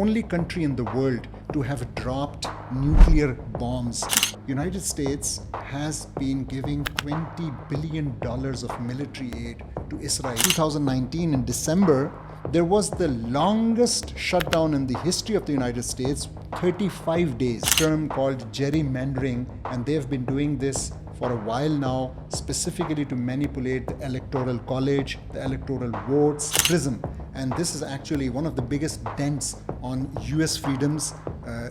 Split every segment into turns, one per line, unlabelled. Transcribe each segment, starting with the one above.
only country in the world to have dropped nuclear bombs. United States has been giving $20 billion of military aid to Israel. 2019 in December, there was the longest shutdown in the history of the United States, 35 days, a term called gerrymandering, and they've been doing this for a while now, specifically to manipulate the electoral college, the electoral votes, PRISM. And this is actually one of the biggest dents on US freedoms.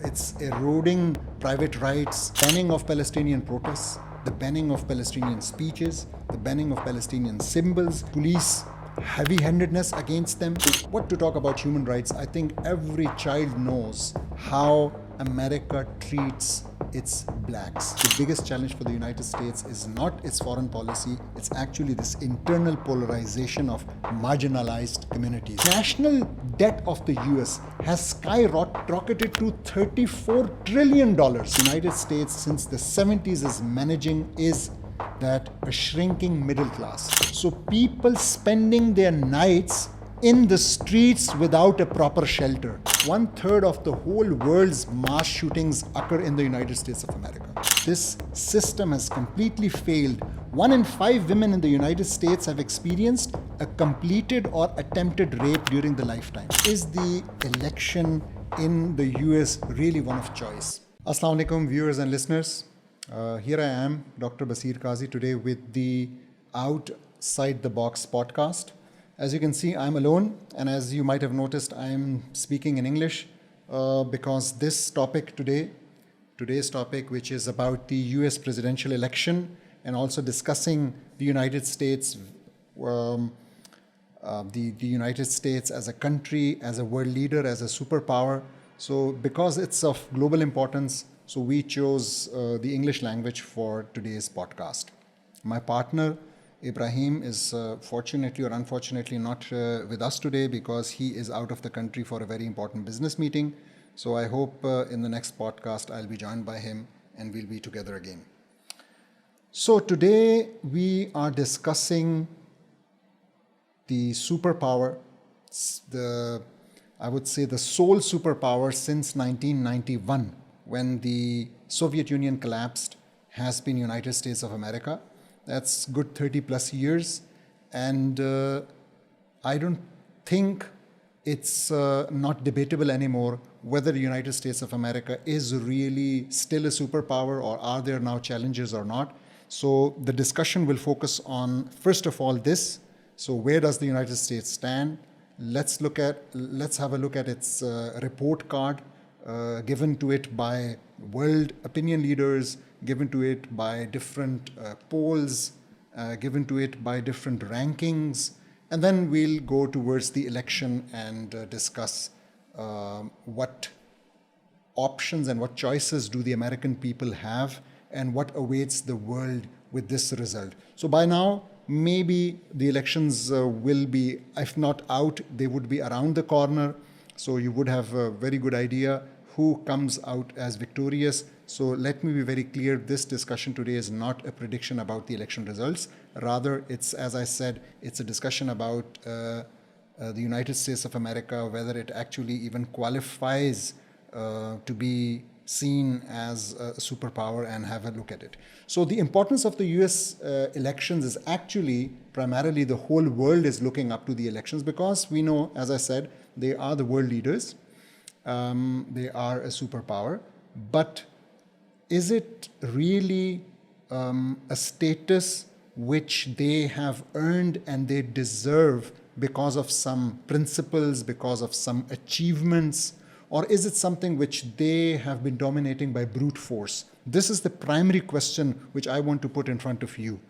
It's eroding private rights, banning of Palestinian protests, the banning of Palestinian speeches, the banning of Palestinian symbols, police heavy-handedness against them. What to talk about human rights? I think every child knows how America treats its blacks. The biggest challenge for the United States is not its foreign policy, it's actually this internal polarization of marginalized communities. National debt of the US has skyrocketed to $34 trillion. The United States since the 70s is managing that a shrinking middle class. So people spending their nights in the streets without a proper shelter. 1/3 of the whole world's mass shootings occur in the United States of America. This system has completely failed. 1 in 5 women in the United States have experienced a completed or attempted rape during the lifetime. Is the election in the US really one of choice? Assalamu alaikum, viewers and listeners. Here I am, Dr. Basir Qazi, today with the Outside the Box podcast. As you can see, I'm alone, and as you might have noticed, I'm speaking in English because this topic today's topic, which is about the US presidential election and also discussing the United States, the United States as a country, as a world leader, as a superpower. So because it's of global importance, so we chose the English language for today's podcast. My partner, Ibrahim, is fortunately or unfortunately not with us today because he is out of the country for a very important business meeting. So I hope in the next podcast I'll be joined by him and we'll be together again. So today we are discussing the superpower, I would say the sole superpower since 1991. When the Soviet Union collapsed, has been United States of America. That's good 30 plus years. And I don't think it's not debatable anymore whether the United States of America is really still a superpower or are there now challenges or not. So the discussion will focus on, first of all, this. So where does the United States stand? Let's have a look at its report card. Given to it by world opinion leaders, given to it by different polls, given to it by different rankings, and then we'll go towards the election and discuss what options and what choices do the American people have and what awaits the world with this result. So by now, maybe the elections will be, if not out, they would be around the corner. So you would have a very good idea who comes out as victorious. So let me be very clear, this discussion today is not a prediction about the election results. Rather, it's, as I said, it's a discussion about the United States of America, whether it actually even qualifies to be seen as a superpower, and have a look at it. So the importance of the US elections is actually primarily the whole world is looking up to the elections because we know, as I said, they are the world leaders. They are a superpower, but is it really a status which they have earned and they deserve because of some principles, because of some achievements, or is it something which they have been dominating by brute force? This is the primary question which I want to put in front of you.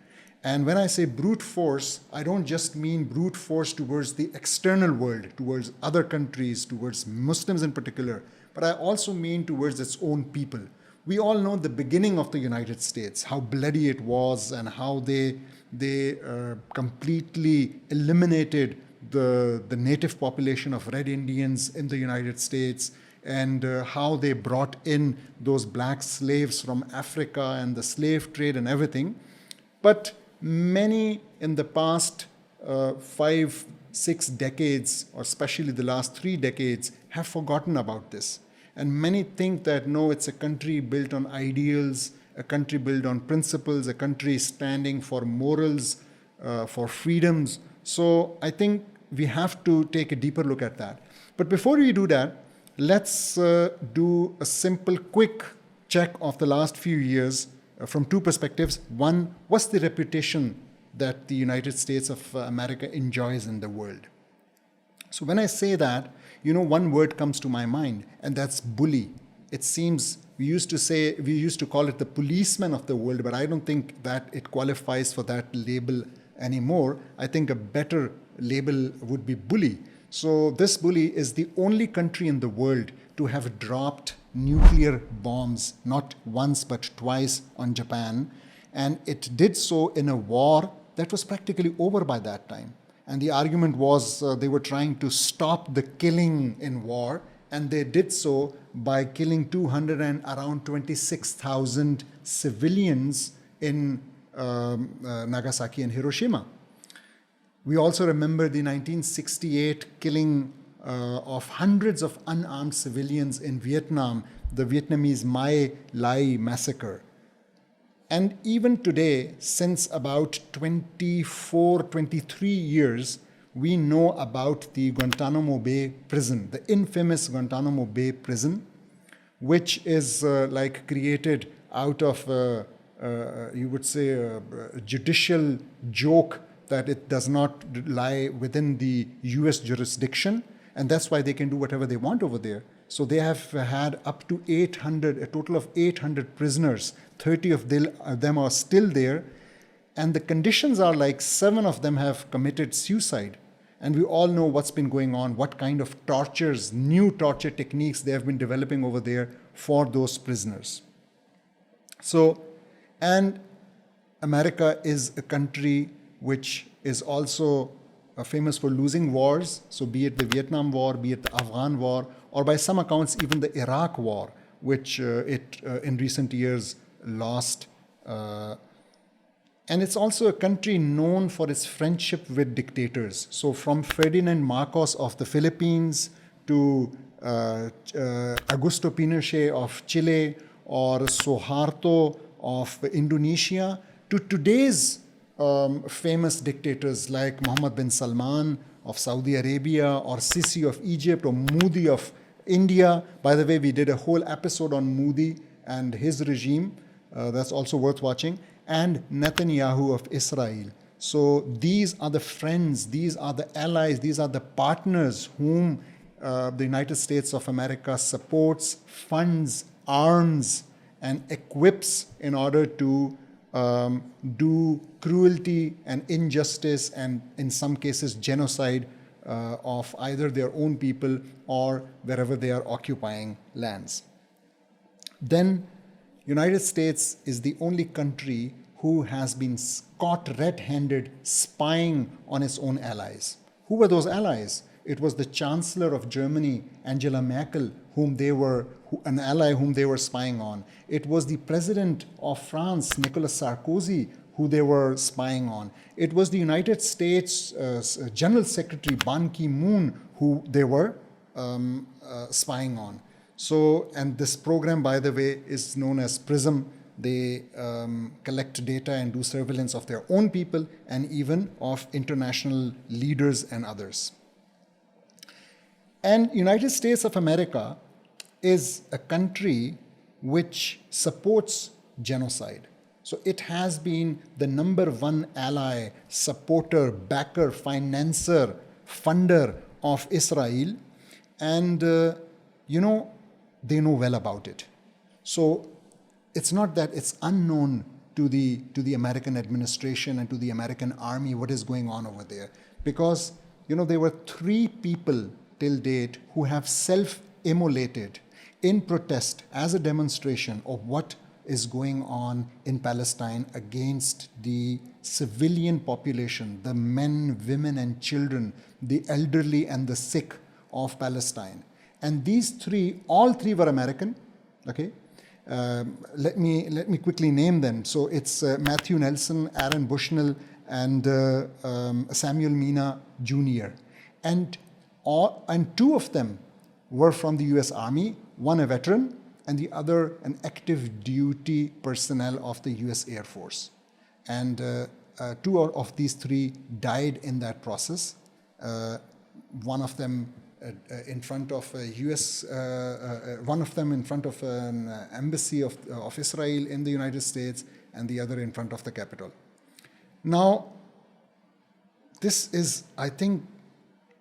And when I say brute force, I don't just mean brute force towards the external world, towards other countries, towards Muslims in particular, but I also mean towards its own people. We all know the beginning of the United States, how bloody it was and how they completely eliminated the native population of Red Indians in the United States, and how they brought in those black slaves from Africa and the slave trade and everything. But many in the past 6 decades, or especially the last 3 decades, have forgotten about this. And many think that, no, it's a country built on ideals, a country built on principles, a country standing for morals, for freedoms. So I think we have to take a deeper look at that. But before we do that, let's do a simple, quick check of the last few years from two perspectives. One, what's the reputation that the United States of America enjoys in the world? So when I say that, one word comes to my mind, and that's bully. It seems we used to call it the policeman of the world, but I don't think that it qualifies for that label anymore. I think a better label would be bully. So this bully is the only country in the world to have dropped nuclear bombs, not once but twice, on Japan. And it did so in a war that was practically over by that time. And the argument was they were trying to stop the killing in war, and they did so by killing 200 and around 26,000 civilians in Nagasaki and Hiroshima. We also remember the 1968 killing of hundreds of unarmed civilians in Vietnam, the Vietnamese My Lai massacre. And even today, since about 24, 23 years, we know about the Guantanamo Bay prison, the infamous Guantanamo Bay prison, which is created out of, you would say, a judicial joke that it does not lie within the US jurisdiction, and that's why they can do whatever they want over there. So they have had up to 800, a total of 800 prisoners. 30 of them are still there. And the conditions are like 7 of them have committed suicide. And we all know what's been going on, what kind of tortures, new torture techniques they have been developing over there for those prisoners. So, and America is a country which is also famous for losing wars. So be it the Vietnam War, be it the Afghan War, or by some accounts even the Iraq War, which it in recent years lost. And it's also a country known for its friendship with dictators. So from Ferdinand Marcos of the Philippines to Augusto Pinochet of Chile, or Suharto of Indonesia, to today's famous dictators like Mohammed bin Salman of Saudi Arabia, or Sisi of Egypt, or Modi of India. By the way, we did a whole episode on Modi and his regime. That's also worth watching. And Netanyahu of Israel. So these are the friends, these are the allies, these are the partners whom the United States of America supports, funds, arms, and equips in order to do cruelty and injustice, and in some cases genocide of either their own people or wherever they are occupying lands. Then United States is the only country who has been caught red-handed spying on its own allies. Who were those allies? It was the Chancellor of Germany, Angela Merkel, an ally whom they were spying on. It was the President of France, Nicolas Sarkozy, who they were spying on. It was the United States General Secretary Ban Ki-moon, who they were spying on. So, and this program, by the way, is known as PRISM. They collect data and do surveillance of their own people and even of international leaders and others. And United States of America is a country which supports genocide. So it has been the number one ally, supporter, backer, financer, funder of Israel. And, they know well about it. So it's not that it's unknown to the American administration and to the American army what is going on over there. Because, there were 3 people till date who have self-immolated in protest as a demonstration of what is going on in Palestine against the civilian population, the men, women, and children, the elderly and the sick of Palestine. And these 3, all 3 were American. Okay, let me quickly name them. So it's Matthew Nelson, Aaron Bushnell, and Samuel Mina Jr. And two of them were from the US Army, one a veteran, and the other an active duty personnel of the US Air Force. And two of these three died in that process. One of them in front of a US, one of them in front of an embassy of Israel in the United States, and the other in front of the Capitol. Now, this is, I think,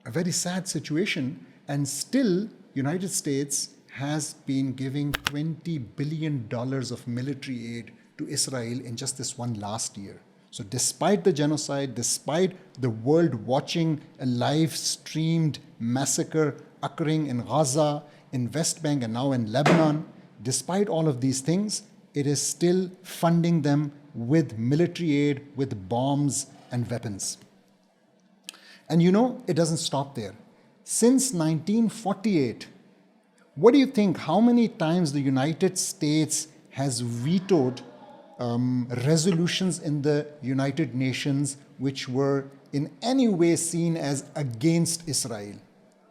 a very sad situation, and still United States has been giving $20 billion of military aid to Israel in just this one last year. So despite the genocide, despite the world watching a live-streamed massacre occurring in Gaza, in West Bank, and now in Lebanon, despite all of these things, it is still funding them with military aid, with bombs and weapons. And it doesn't stop there. Since 1948, what do you think, how many times the United States has vetoed resolutions in the United Nations which were in any way seen as against Israel?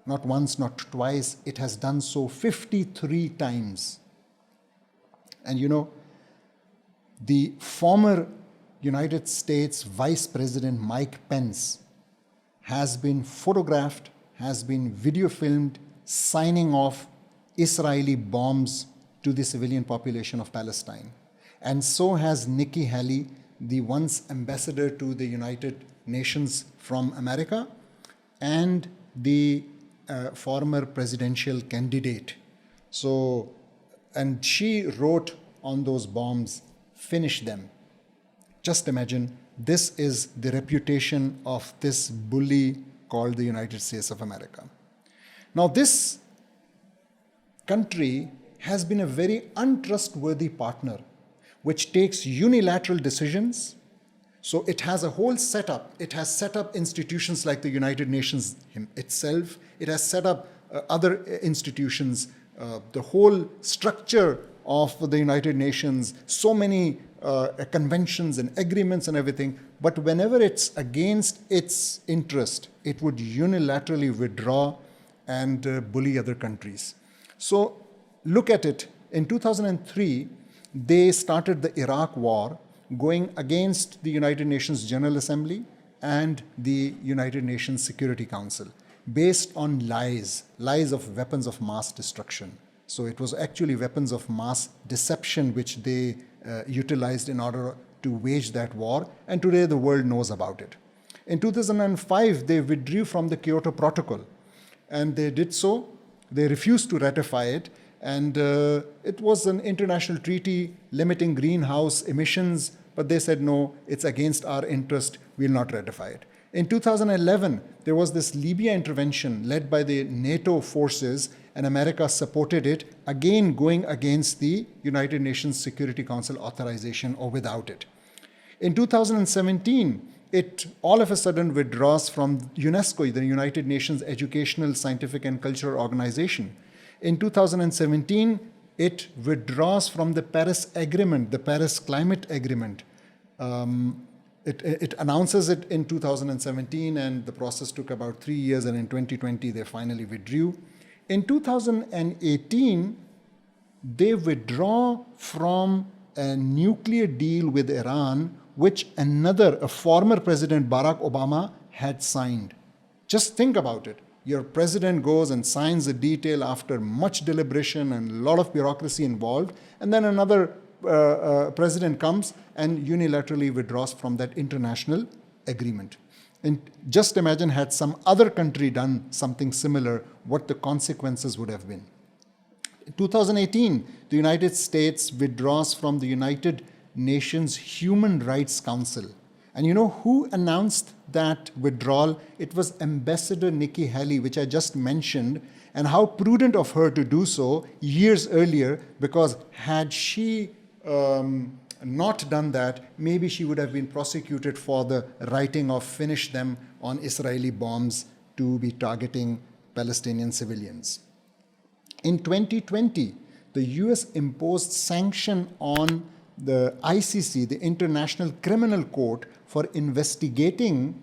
Not once, not twice. It has done so 53 times. And the former United States Vice President Mike Pence has been photographed, has been video filmed, signing off Israeli bombs to the civilian population of Palestine. And so has Nikki Haley, the once ambassador to the United Nations from America, and the former presidential candidate. And she wrote on those bombs, "Finish them." Just imagine, this is the reputation of this bully called the United States of America. Now, this country has been a very untrustworthy partner, which takes unilateral decisions. So it has a whole setup. It has set up institutions like the United Nations itself. It has set up other institutions, the whole structure of the United Nations, so many conventions and agreements and everything. But whenever it's against its interest, it would unilaterally withdraw and bully other countries. So look at it. In 2003, they started the Iraq War, going against the United Nations General Assembly and the United Nations Security Council, based on lies of weapons of mass destruction. So it was actually weapons of mass deception which they utilized in order to wage that war, and today the world knows about it. In 2005, they withdrew from the Kyoto Protocol, and they did so. They refused to ratify it, and it was an international treaty limiting greenhouse emissions, but they said, no, it's against our interest, we'll not ratify it. In 2011, there was this Libya intervention led by the NATO forces, and America supported it, again going against the United Nations Security Council authorization or without it. In 2017, it all of a sudden withdraws from UNESCO, the United Nations Educational, Scientific and Cultural Organization. In 2017, it withdraws from the Paris Agreement, the Paris Climate Agreement. It announces it in 2017, and the process took about 3 years, and in 2020, they finally withdrew. In 2018, they withdraw from a nuclear deal with Iran, which a former President Barack Obama had signed. Just think about it. Your president goes and signs a detail after much deliberation and a lot of bureaucracy involved, and then another president comes and unilaterally withdraws from that international agreement. And just imagine, had some other country done something similar, what the consequences would have been. In 2018, the United States withdraws from the United Nations Human Rights Council. And you know who announced that withdrawal? It was Ambassador Nikki Haley, which I just mentioned, and how prudent of her to do so years earlier, because had she not done that, maybe she would have been prosecuted for the writing of "finish them" on Israeli bombs to be targeting Palestinian civilians. In 2020, the US imposed sanction on the ICC, the International Criminal Court, for investigating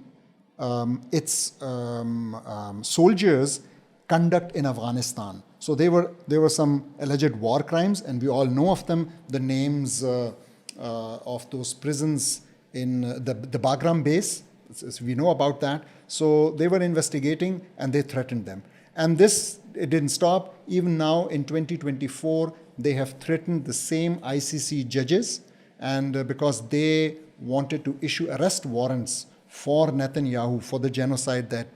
its soldiers conduct in Afghanistan. So there were some alleged war crimes, and we all know of them. The names of those prisons in the Bagram base, we know about that. So they were investigating, and they threatened them. And this, it didn't stop. Even now in 2024, they have threatened the same ICC judges, and because they wanted to issue arrest warrants for Netanyahu for the genocide that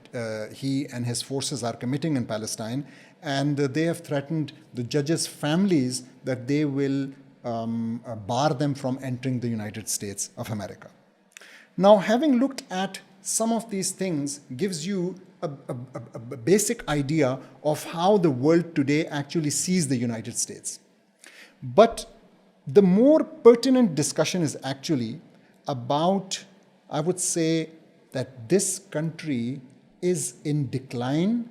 he and his forces are committing in Palestine. And they have threatened the judges' families that they will bar them from entering the United States of America. Now, having looked at some of these things gives you a basic idea of how the world today actually sees the United States. But the more pertinent discussion is actually about, I would say, that this country is in decline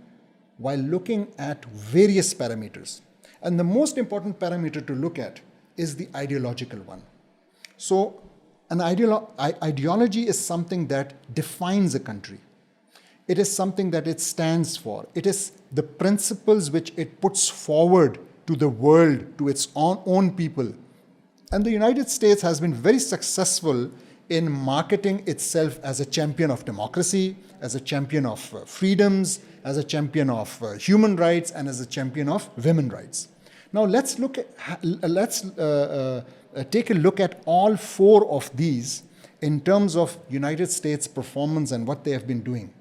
while looking at various parameters. And the most important parameter to look at is the ideological one. So an ideology is something that defines a country. It is something that it stands for. It is the principles which it puts forward to the world, to its own people. And the United States has been very successful in marketing itself as a champion of democracy, as a champion of freedoms, as a champion of human rights, and as a champion of women's rights. Now let's take a look at all four of these in terms of United States performance and what they have been doing.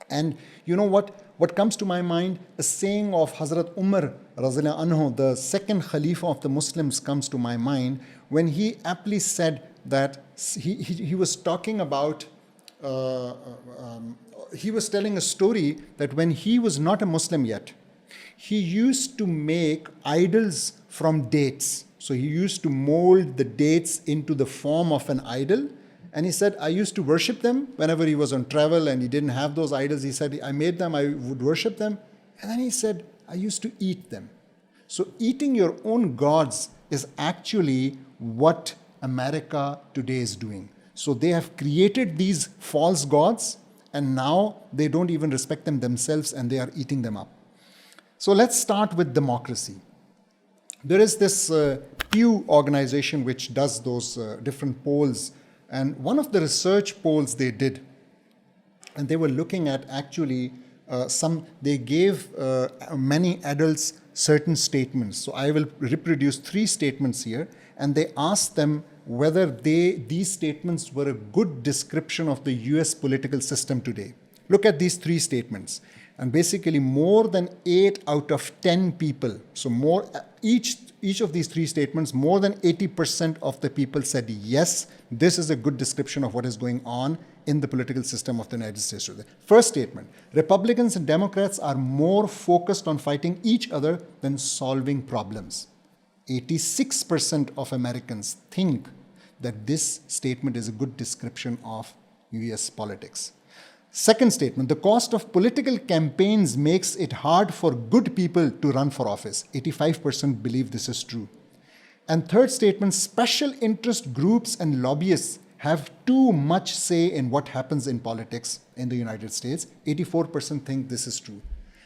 And you know what comes to my mind? A saying of Hazrat Umar Razila Anhu, the second Khalifa of the Muslims, comes to my mind when he aptly said that he was talking about, he was telling a story that when he was not a Muslim yet, he used to make idols from dates. So he used to mold the dates into the form of an idol. And he said, I used to worship them whenever he was on travel and he didn't have those idols. He said, I made them, I would worship them. And then he said, I used to eat them. So eating your own gods is actually what America today is doing. So they have created these false gods, and now they don't even respect them themselves, and they are eating them up. So let's start with democracy. There is this Pew organization which does those different polls. And one of the research polls they did, and they were looking at actually they gave many adults certain statements. So I will reproduce 3 statements here, and they asked them whether these statements were a good description of the US political system today. Look at these 3 statements. And basically more than 8 out of 10 people, so more each of these 3 statements, more than 80% of the people said, yes, this is a good description of what is going on in the political system of the United States today. First statement, Republicans and Democrats are more focused on fighting each other than solving problems. 86% of Americans think that this statement is a good description of US politics. Second statement, the cost of political campaigns makes it hard for good people to run for office. 85% believe this is true. And third statement, special interest groups and lobbyists have too much say in what happens in politics in the United States. 84% think this is true.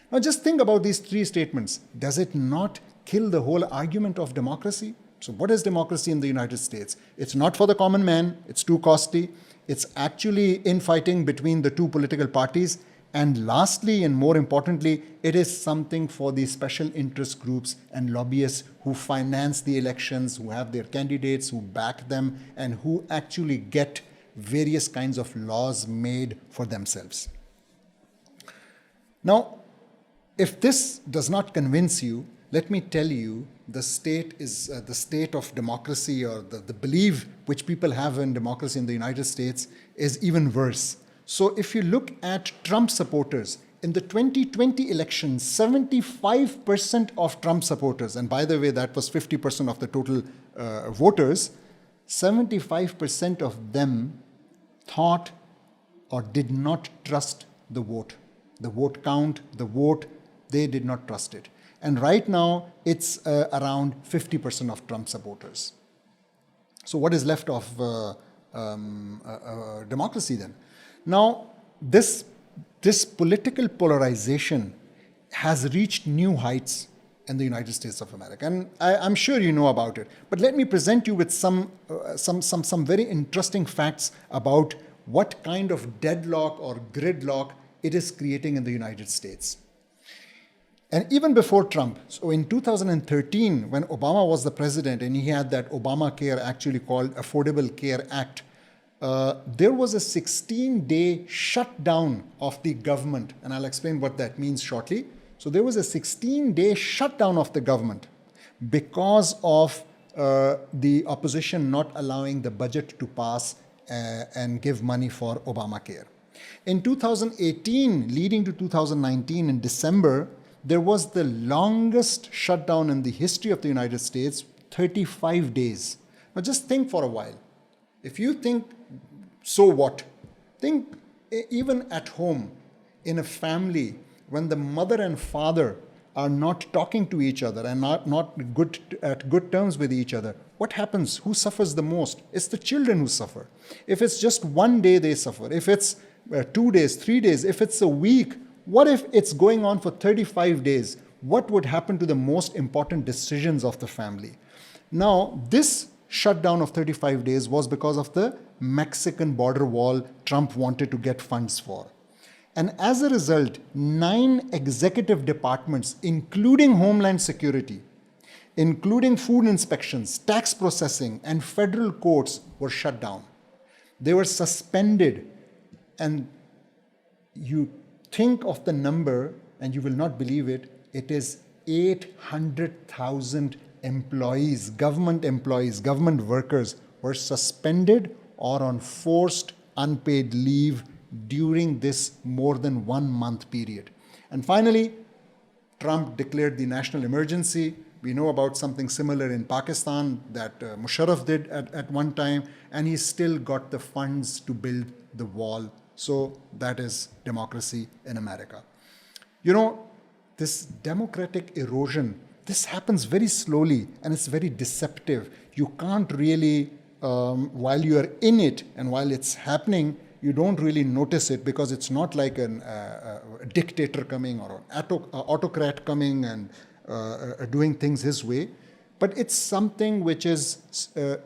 Now just think about these 3 statements. Does it not kill the whole argument of democracy? So what is democracy in the United States? It's not for the common man. It's too costly. It's actually infighting between the 2 political parties. And lastly, and more importantly, it is something for the special interest groups and lobbyists who finance the elections, who have their candidates, who back them, and who actually get various kinds of laws made for themselves. Now, if this does not convince you, let me tell you, the state is the state of democracy, or the belief which people have in democracy in the United States is even worse. So if you look at Trump supporters, in the 2020 election, 75% of Trump supporters, and by the way, that was 50% of the total voters, 75% of them thought or did not trust the vote. The vote count, the vote, they did not trust it. And right now, it's around 50% of Trump supporters. So what is left of democracy then? Now, this political polarization has reached new heights in the United States of America, and I'm sure you know about it. But let me present you with some very interesting facts about what kind of deadlock or gridlock it is creating in the United States. And even before Trump, so in 2013, when Obama was the president and he had that Obamacare, actually called Affordable Care Act, there was a 16-day shutdown of the government, and I'll explain what that means shortly. So there was a 16-day shutdown of the government because of the opposition not allowing the budget to pass and give money for Obamacare. In 2018, leading to 2019, in December, there was the longest shutdown in the history of the United States, 35 days. Now just think for a while. If you think, so what? Think even at home, in a family, when the mother and father are not talking to each other and not at good terms with each other, what happens? Who suffers the most? It's the children who suffer. If it's just one day, they suffer. If it's 2 days, 3 days, if it's a week, what if it's going on for 35 days? What would happen to the most important decisions of the family? Now, this shutdown of 35 days was because of the Mexican border wall Trump wanted to get funds for. And as a result, 9 executive departments, including Homeland Security, including food inspections, tax processing, and federal courts, were shut down. They were suspended. And you think of the number, and you will not believe it, it is 800,000 employees, government workers were suspended or on forced unpaid leave during this more than 1 month period. And finally, Trump declared the national emergency. We know about something similar in Pakistan that Musharraf did at one time, and he still got the funds to build the wall. So that is democracy in America. You know, this democratic erosion, this happens very slowly and it's very deceptive. You can't really, while you are in it and while it's happening, you don't really notice it because it's not like a dictator coming or an autocrat coming and doing things his way. But it's something which is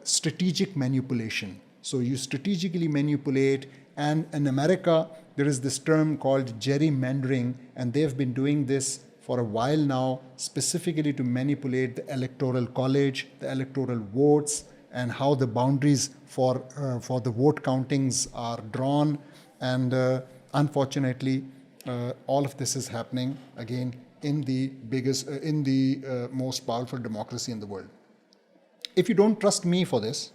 strategic manipulation. So you strategically manipulate. And in America, there is this term called gerrymandering, and they've been doing this for a while now, specifically to manipulate the electoral college, the electoral votes, and how the boundaries for the vote countings are drawn. And unfortunately, all of this is happening again in the most powerful democracy in the world. If you don't trust me for this,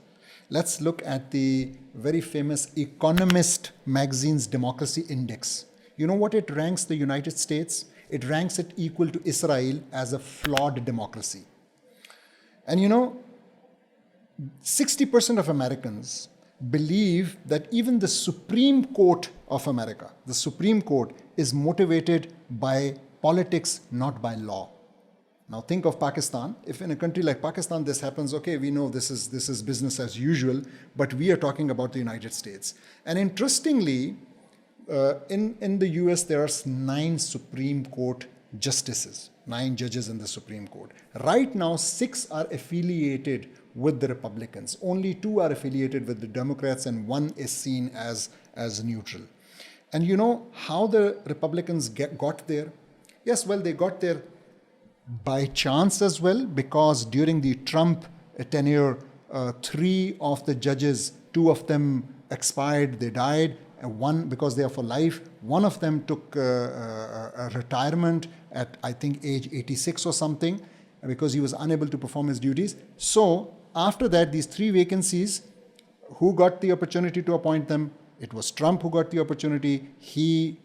let's look at the very famous Economist magazine's Democracy Index. You know what it ranks the United States? It ranks it equal to Israel as a flawed democracy. And you know, 60% of Americans believe that even the Supreme Court of America, the Supreme Court, is motivated by politics, not by law. Now think of Pakistan. If in a country like Pakistan this happens, okay, we know this is business as usual, but we are talking about the United States. And interestingly, in the US there are 9 Supreme Court justices, 9 judges in the Supreme Court. Right now 6 are affiliated with the Republicans. Only 2 are affiliated with the Democrats and 1 is seen as neutral. And you know how the Republicans got there? Yes, well, they got there by chance as well, because during the Trump tenure, 3 of the judges, 2 of them expired, they died, and 1, because they are for life, 1 of them took a retirement at, I think, age 86 or something, because he was unable to perform his duties. So after that, these 3 vacancies, who got the opportunity to appoint them? It was Trump who got the opportunity. He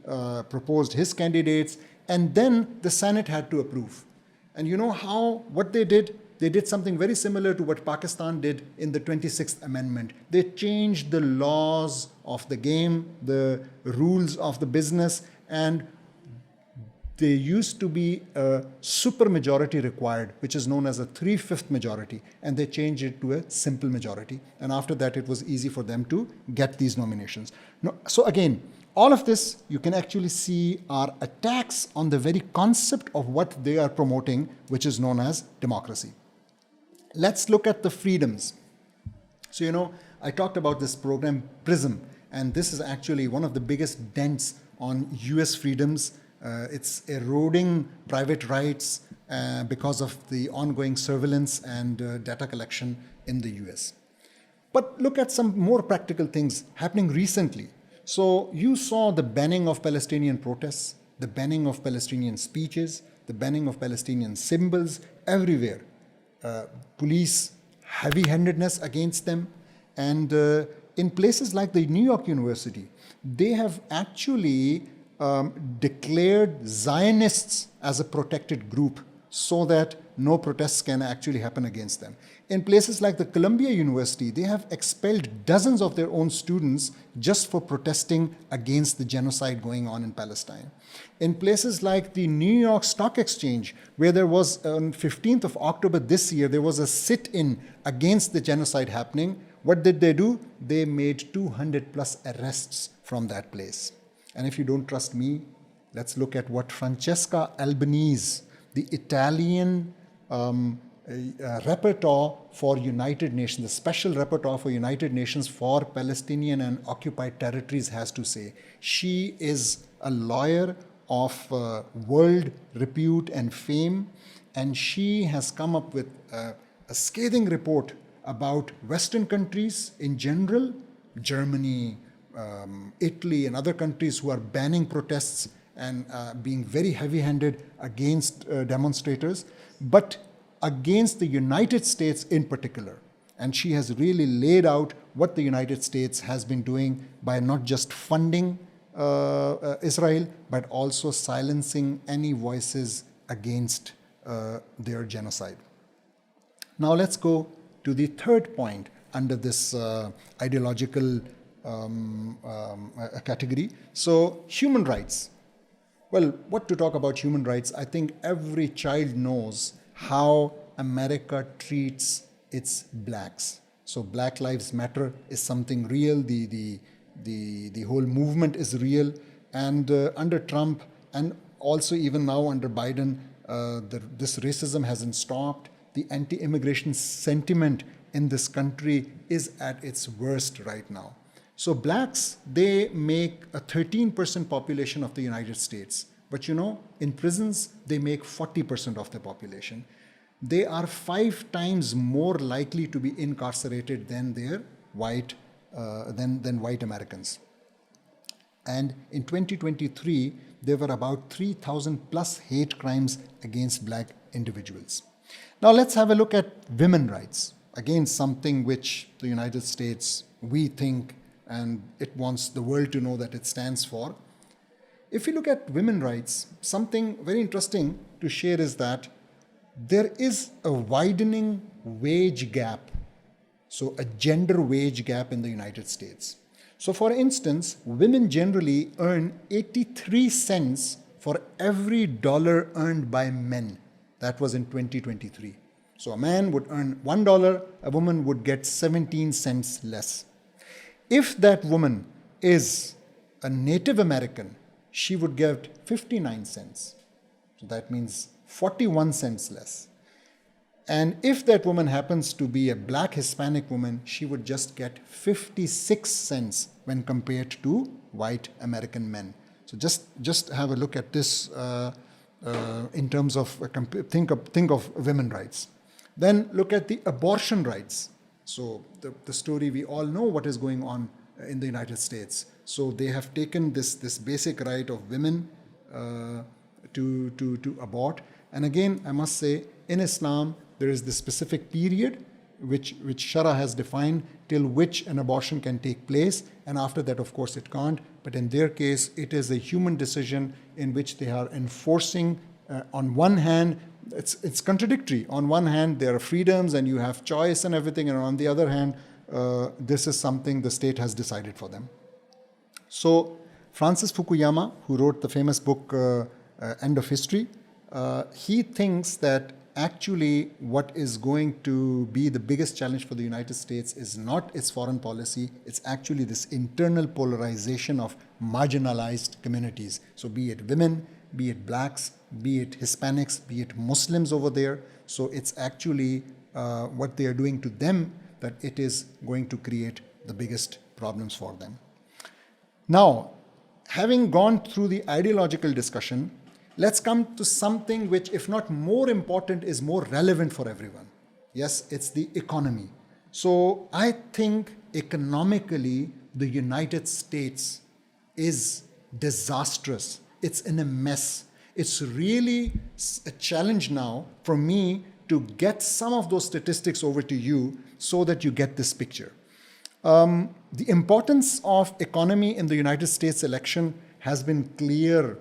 proposed his candidates, and then the Senate had to approve. And you know what they did? They did something very similar to what Pakistan did in the 26th Amendment. They changed the laws of the game, the rules of the business, and there used to be a supermajority required, which is known as a 3/5 majority, and they changed it to a simple majority. And after that, it was easy for them to get these nominations. So again, All of this you can actually see are attacks on the very concept of what they are promoting, which is known as democracy. Let's look at the freedoms. So, I talked about this program PRISM, and this is actually one of the biggest dents on US freedoms. It's eroding private rights because of the ongoing surveillance and data collection in the US. But look at some more practical things happening recently. So you saw the banning of Palestinian protests, the banning of Palestinian speeches, the banning of Palestinian symbols everywhere. Police heavy-handedness against them. And in places like the New York University, they have actually declared Zionists as a protected group so that no protests can actually happen against them. In places like the Columbia University, they have expelled dozens of their own students just for protesting against the genocide going on in Palestine. In places like the New York Stock Exchange, where there was on 15th of October this year, there was a sit-in against the genocide happening. What did they do? They made 200 plus arrests from that place. And if you don't trust me, let's look at what Francesca Albanese, the Italian rapporteur for United Nations, the special rapporteur for United Nations for Palestinian and occupied territories, has to say. She is a lawyer of world repute and fame, and she has come up with a scathing report about Western countries in general, Germany, Italy, and other countries who are banning protests and being very heavy-handed against demonstrators, but against the United States in particular. And she has really laid out what the United States has been doing by not just funding Israel, but also silencing any voices against their genocide. Now let's go to the third point under this ideological category. So, human rights. Well, what to talk about human rights? I think every child knows how America treats its blacks. So Black Lives Matter is something real. The whole movement is real. And under Trump, and also even now under Biden, this racism hasn't stopped. The anti-immigration sentiment in this country is at its worst right now. So blacks, they make a 13% population of the United States. But in prisons, they make 40% of the population. They are 5 times more likely to be incarcerated than their white Americans. And in 2023, there were about 3,000 plus hate crimes against black individuals. Now let's have a look at women's rights. Again, something which the United States, we think, and it wants the world to know that it stands for. If you look at women's rights, something very interesting to share is that there is a widening wage gap, so a gender wage gap in the United States. So for instance, women generally earn 83 cents for every dollar earned by men. That was in 2023. So a man would earn $1, a woman would get 17 cents less. If that woman is a Native American, she would get 59 cents. So that means 41 cents less. And if that woman happens to be a black Hispanic woman, she would just get 56 cents when compared to white American men. So just have a look at this in terms of, think of women's rights. Then look at the abortion rights. So the story, we all know what is going on in the United States. So they have taken this basic right of women to abort. And again, I must say, in Islam, there is this specific period which Shara has defined till which an abortion can take place. And after that, of course, it can't. But in their case, it is a human decision in which they are enforcing. On one hand, it's contradictory. On one hand, there are freedoms and you have choice and everything. And on the other hand, this is something the state has decided for them. So Francis Fukuyama, who wrote the famous book, End of History, he thinks that actually what is going to be the biggest challenge for the United States is not its foreign policy, it's actually this internal polarization of marginalized communities. So be it women, be it blacks, be it Hispanics, be it Muslims over there. So it's actually what they are doing to them that it is going to create the biggest problems for them. Now, having gone through the ideological discussion, let's come to something which, if not more important, is more relevant for everyone. Yes, it's the economy. So I think economically, the United States is disastrous. It's in a mess. It's really a challenge now for me to get some of those statistics over to you so that you get this picture. The importance of economy in the United States election has been clear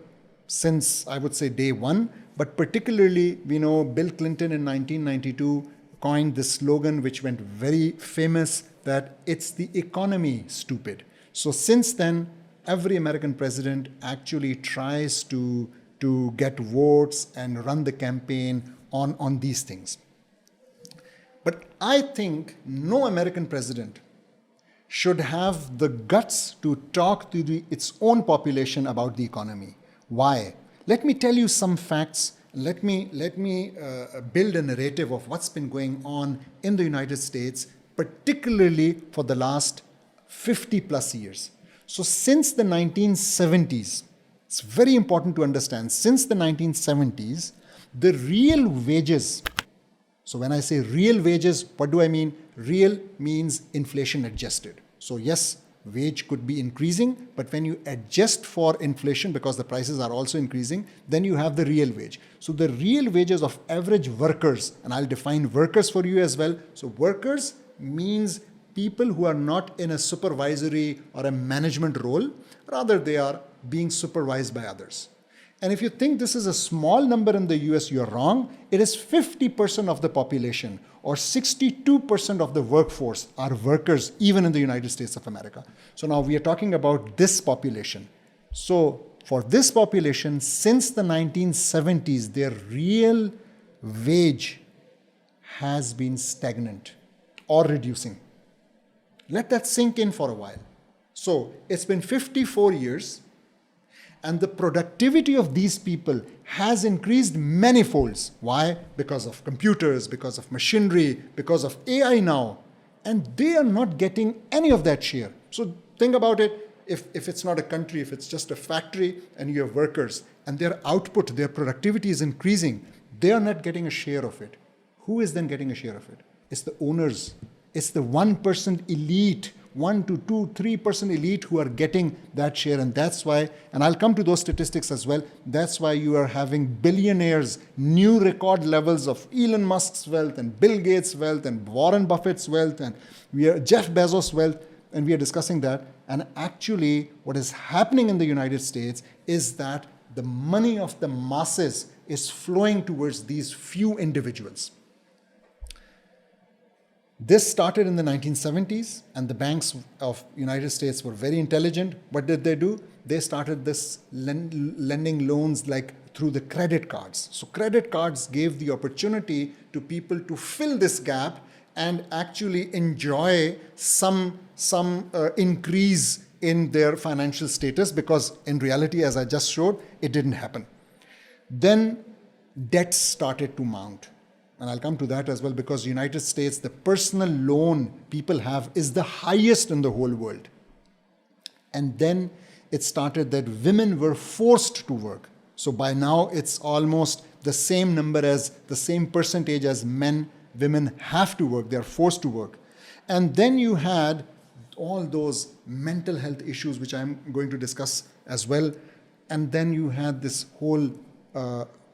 since, I would say, day one, but particularly, we know Bill Clinton in 1992 coined this slogan, which went very famous, that it's the economy, stupid. So since then, every American president actually tries to get votes and run the campaign on these things. But I think no American president should have the guts to talk to its own population about the economy. Why? Let me tell you some facts. Let me build a narrative of what's been going on in the United States, particularly for the last 50 plus years. So since the 1970s, it's very important to understand, since the 1970s, the real wages, so when I say real wages, what do I mean? Real means inflation adjusted. So yes, wage could be increasing, but when you adjust for inflation, because the prices are also increasing, then you have the real wage. So the real wages of average workers, and I'll define workers for you as well. So workers means people who are not in a supervisory or a management role, rather they are being supervised by others. And if you think this is a small number in the US, you're wrong. It is 50% of the population, or 62% of the workforce are workers, even in the United States of America. So now we are talking about this population. So for this population, since the 1970s, their real wage has been stagnant or reducing. Let that sink in for a while. So it's been 54 years. And the productivity of these people has increased many folds. Why? Because of computers, because of machinery, because of AI now. And they are not getting any of that share. So think about it. If it's not a country, if it's just a factory and you have workers and their output, their productivity is increasing, they are not getting a share of it. Who is then getting a share of it? It's the owners. It's the 1% elite, 1 to 2, 3% elite who are getting that share. And that's why, and I'll come to those statistics as well, that's why you are having billionaires, new record levels of Elon Musk's wealth and Bill Gates' wealth and Warren Buffett's wealth and Jeff Bezos' wealth, and we are discussing that. And actually, what is happening in the United States is that the money of the masses is flowing towards these few individuals. This started in the 1970s, and the banks of United States were very intelligent. What did they do? They started this lending loans like through the credit cards. So credit cards gave the opportunity to people to fill this gap and actually enjoy some increase in their financial status, because in reality, as I just showed, it didn't happen. Then debts started to mount. And I'll come to that as well, because United States, the personal loan people have is the highest in the whole world. And then it started that women were forced to work. So by now, it's almost the same number as the same percentage as men. Women have to work. They're forced to work. And then you had all those mental health issues, which I'm going to discuss as well. And then you had this whole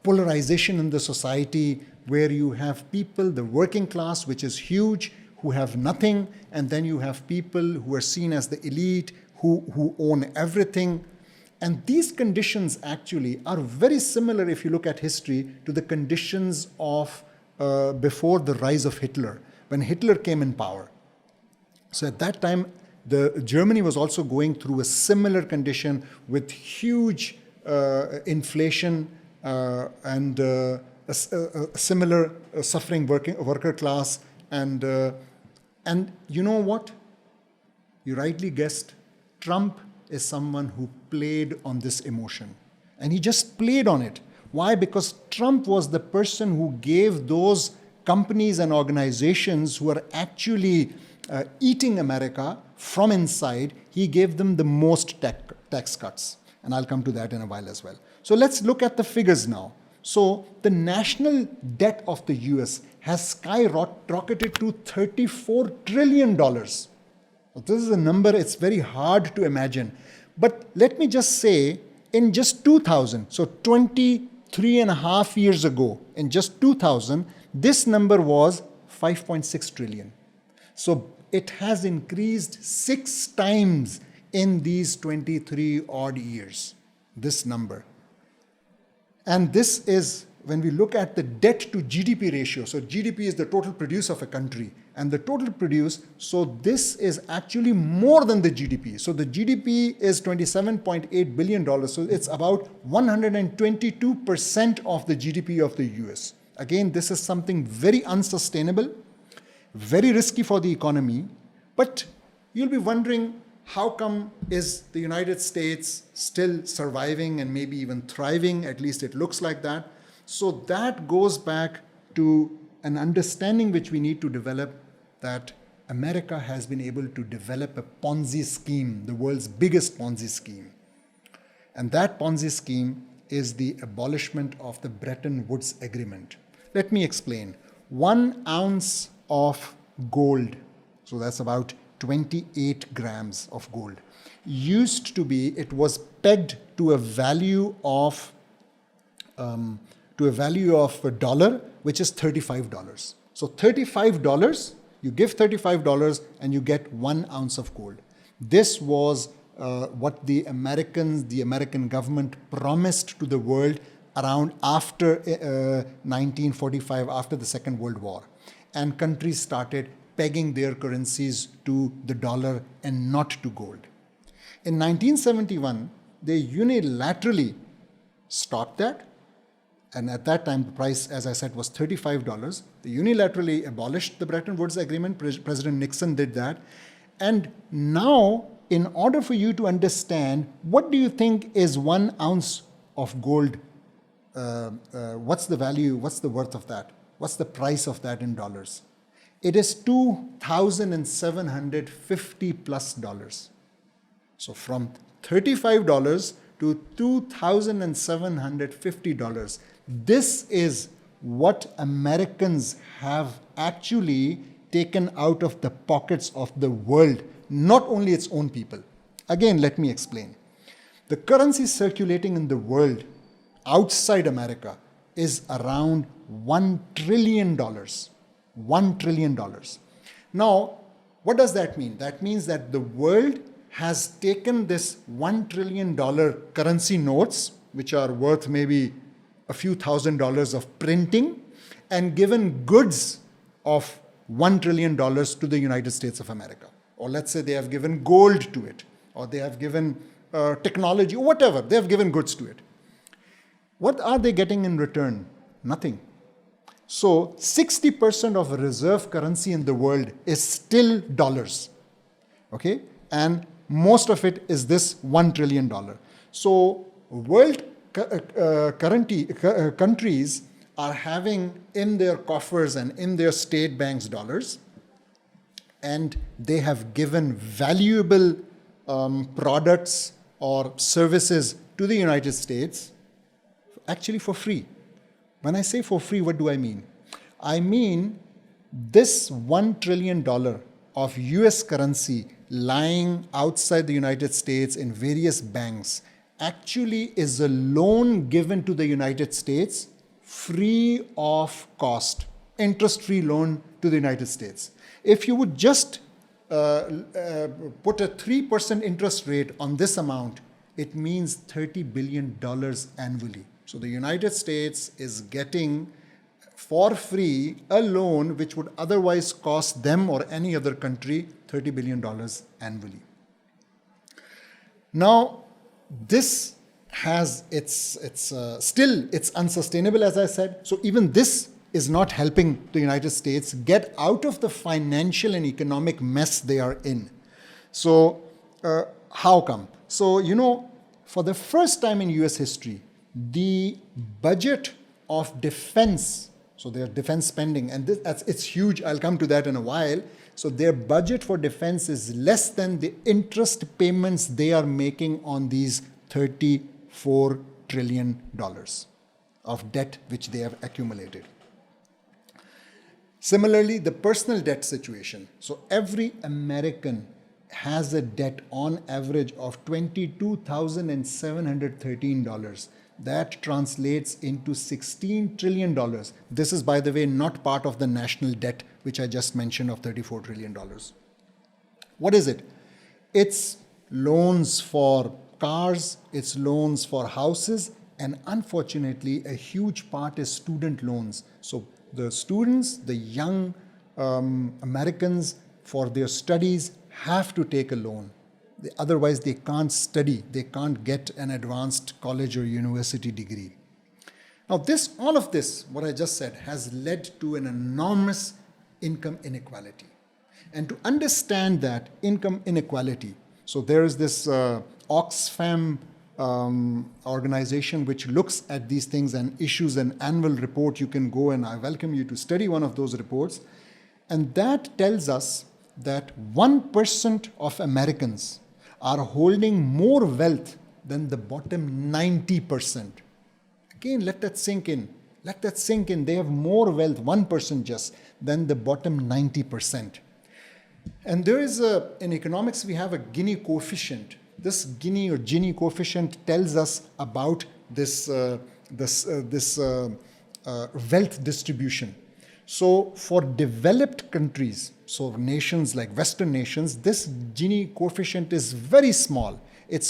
polarization in the society, where you have people, the working class, which is huge, who have nothing, and then you have people who are seen as the elite, who own everything. And these conditions actually are very similar, if you look at history, to the conditions of before the rise of Hitler, when Hitler came in power. So at that time, Germany was also going through a similar condition with huge inflation and a similar suffering worker class. And you know what? You rightly guessed, Trump is someone who played on this emotion. And he just played on it. Why? Because Trump was the person who gave those companies and organizations who are actually eating America from inside, he gave them the most tax cuts. And I'll come to that in a while as well. So let's look at the figures now. So the national debt of the US has skyrocketed to $34 trillion. This is a number it's very hard to imagine. But let me just say, in just 2000, so 23 and a half years ago, in just 2000, this number was 5.6 trillion. So it has increased 6 times in these 23 odd years, this number. And this is, when we look at the debt to GDP ratio, so GDP is the total produce of a country, and the total produce, so this is actually more than the GDP. So the GDP is $27.8 billion, so it's about 122% of the GDP of the US. Again, this is something very unsustainable, very risky for the economy, but you'll be wondering, how come is the United States still surviving and maybe even thriving? At least it looks like that. So that goes back to an understanding which we need to develop, that America has been able to develop a Ponzi scheme, the world's biggest Ponzi scheme. And that Ponzi scheme is the abolishment of the Bretton Woods Agreement. Let me explain. 1 ounce of gold, so that's about 28 grams of gold, used to be, it was pegged to a value of $1, which is $35. So $35, you give $35 and you get 1 ounce of gold. This was what the American government promised to the world around after 1945, after the Second World War. And countries started pegging their currencies to the dollar and not to gold. In 1971, they unilaterally stopped that. And at that time, the price, as I said, was $35. They unilaterally abolished the Bretton Woods Agreement. President Nixon did that. And now, in order for you to understand, what do you think is 1 ounce of gold? What's the value? What's the worth of that? What's the price of that in dollars? It is $2,750 plus. So from $35 to $2,750. This is what Americans have actually taken out of the pockets of the world, not only its own people. Again, let me explain. The currency circulating in the world outside America is around $1 trillion. $1 trillion. Now, what does that mean? That means that the world has taken this $1 trillion currency notes, which are worth maybe a few $1,000s of printing, and given goods of $1 trillion to the United States of America. Or let's say they have given gold to it, or they have given technology, or whatever, they have given goods to it. What are they getting in return? Nothing. So 60% of reserve currency in the world is still dollars, okay? And most of it is this $1 trillion. So world countries are having in their coffers and in their state banks dollars, and they have given valuable products or services to the United States actually for free. When I say for free, what do I mean? I mean this $1 trillion of US currency lying outside the United States in various banks actually is a loan given to the United States free of cost, interest-free loan to the United States. If you would just put a 3% interest rate on this amount, it means $30 billion annually. So the United States is getting for free a loan which would otherwise cost them or any other country $30 billion annually. Now, this has still it's unsustainable, as I said. So even this is not helping the United States get out of the financial and economic mess they are in. So how come? So, for the first time in US history, the budget of defense, so their defense spending, and it's huge, I'll come to that in a while. So their budget for defense is less than the interest payments they are making on these $34 trillion of debt which they have accumulated. Similarly, the personal debt situation. So every American has a debt on average of $22,713. That translates into $16 trillion. This is, by the way, not part of the national debt, which I just mentioned, of $34 trillion. What is it? It's loans for cars, it's loans for houses, and unfortunately, a huge part is student loans. So the students, the young Americans, for their studies, have to take a loan. Otherwise, they can't study. They can't get an advanced college or university degree. Now, all of this, what I just said, has led to an enormous income inequality. And to understand that income inequality, so there is this Oxfam organization which looks at these things and issues an annual report. You can go, and I welcome you to study one of those reports. And that tells us that 1% of Americans are holding more wealth than the bottom 90%. Again, let that sink in. Let that sink in. They have more wealth, 1% just, than the bottom 90%. And there is in economics, we have a Gini coefficient. This Gini or Gini coefficient tells us about this wealth distribution. So for developed countries, so nations like Western nations, this Gini coefficient is very small. It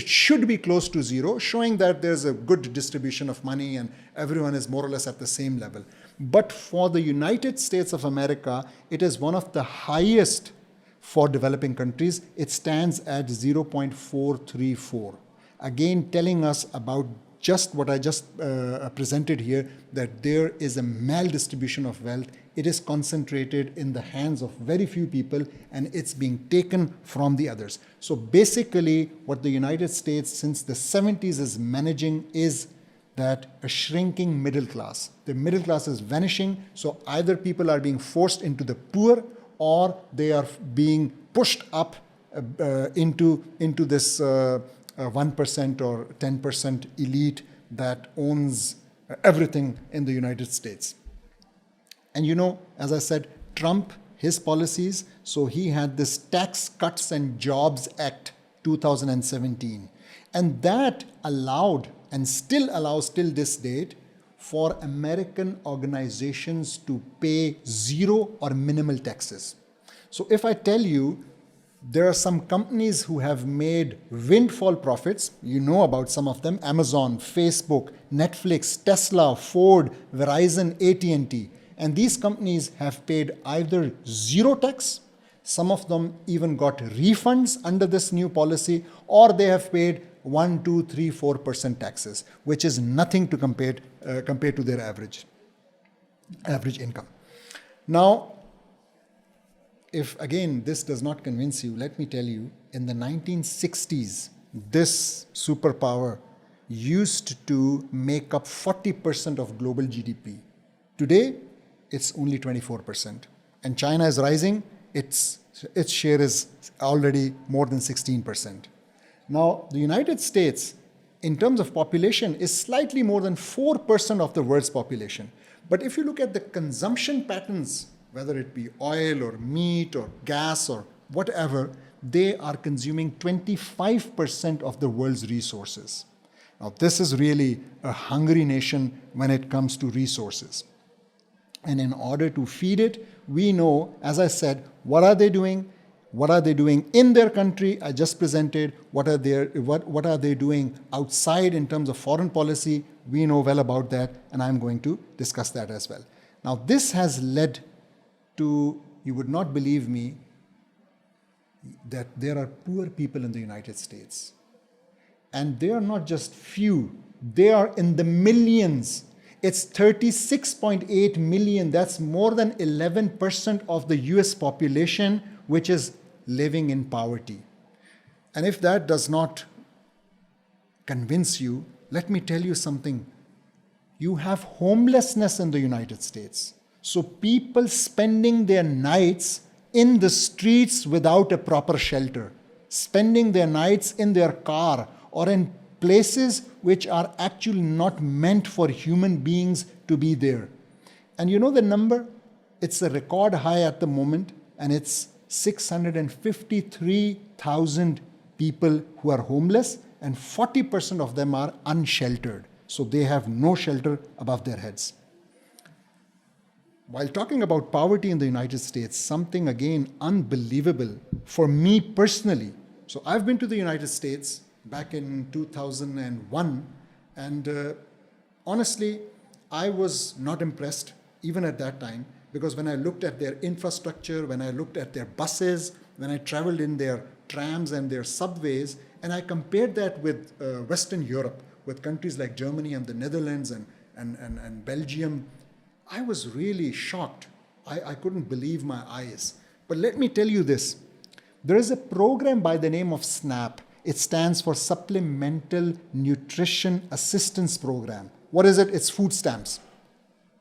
should be close to zero, showing that there's a good distribution of money and everyone is more or less at the same level. But for the United States of America, it is one of the highest for developing countries. It stands at 0.434. Again, telling us about just what I just presented here, that there is a maldistribution of wealth. It is concentrated in the hands of very few people, and it's being taken from the others. So basically, what the United States since the 70s is managing is that a shrinking middle class. The middle class is vanishing, so either people are being forced into the poor, or they are being pushed up into this 1% or 10% elite that owns everything in the United States. And as I said, Trump, his policies, so he had this Tax Cuts and Jobs Act 2017. And that allowed, and still allows till this date, for American organizations to pay zero or minimal taxes. So if I tell you, there are some companies who have made windfall profits. You know about some of them: Amazon, Facebook, Netflix, Tesla, Ford, Verizon, AT&T. And these companies have paid either zero tax, some of them even got refunds under this new policy, or they have paid 1, 2, 3, 4% taxes, which is nothing to compare to their average income. Now, if again this does not convince you, let me tell you, in the 1960s, this superpower used to make up 40% of global GDP. Today, it's only 24%. And China is rising, its share is already more than 16%. Now, the United States, in terms of population, is slightly more than 4% of the world's population. But if you look at the consumption patterns, whether it be oil or meat or gas or whatever, they are consuming 25% of the world's resources. Now, this is really a hungry nation when it comes to resources. And in order to feed it, we know, as I said, what are they doing? What are they doing in their country? I just presented what are they doing outside in terms of foreign policy. We know well about that, and I'm going to discuss that as well. Now, this has led to, you would not believe me, that there are poor people in the United States. And they are not just few, they are in the millions. It's 36.8 million. That's more than 11% of the US population, which is living in poverty. And if that does not convince you, let me tell you something. You have homelessness in the United States. So people spending their nights in the streets without a proper shelter, spending their nights in their car or in places which are actually not meant for human beings to be there. And you know the number? It's a record high at the moment, and it's 653,000 people who are homeless, and 40% of them are unsheltered. So they have no shelter above their heads. While talking about poverty in the United States, something again unbelievable for me personally. So I've been to the United States back in 2001, and honestly, I was not impressed even at that time, because when I looked at their infrastructure, when I looked at their buses, when I traveled in their trams and their subways, and I compared that with Western Europe, with countries like Germany and the Netherlands and Belgium, I was really shocked. I couldn't believe my eyes. But let me tell you this. There is a program by the name of SNAP. It stands for Supplemental Nutrition Assistance Program. What is it? It's food stamps.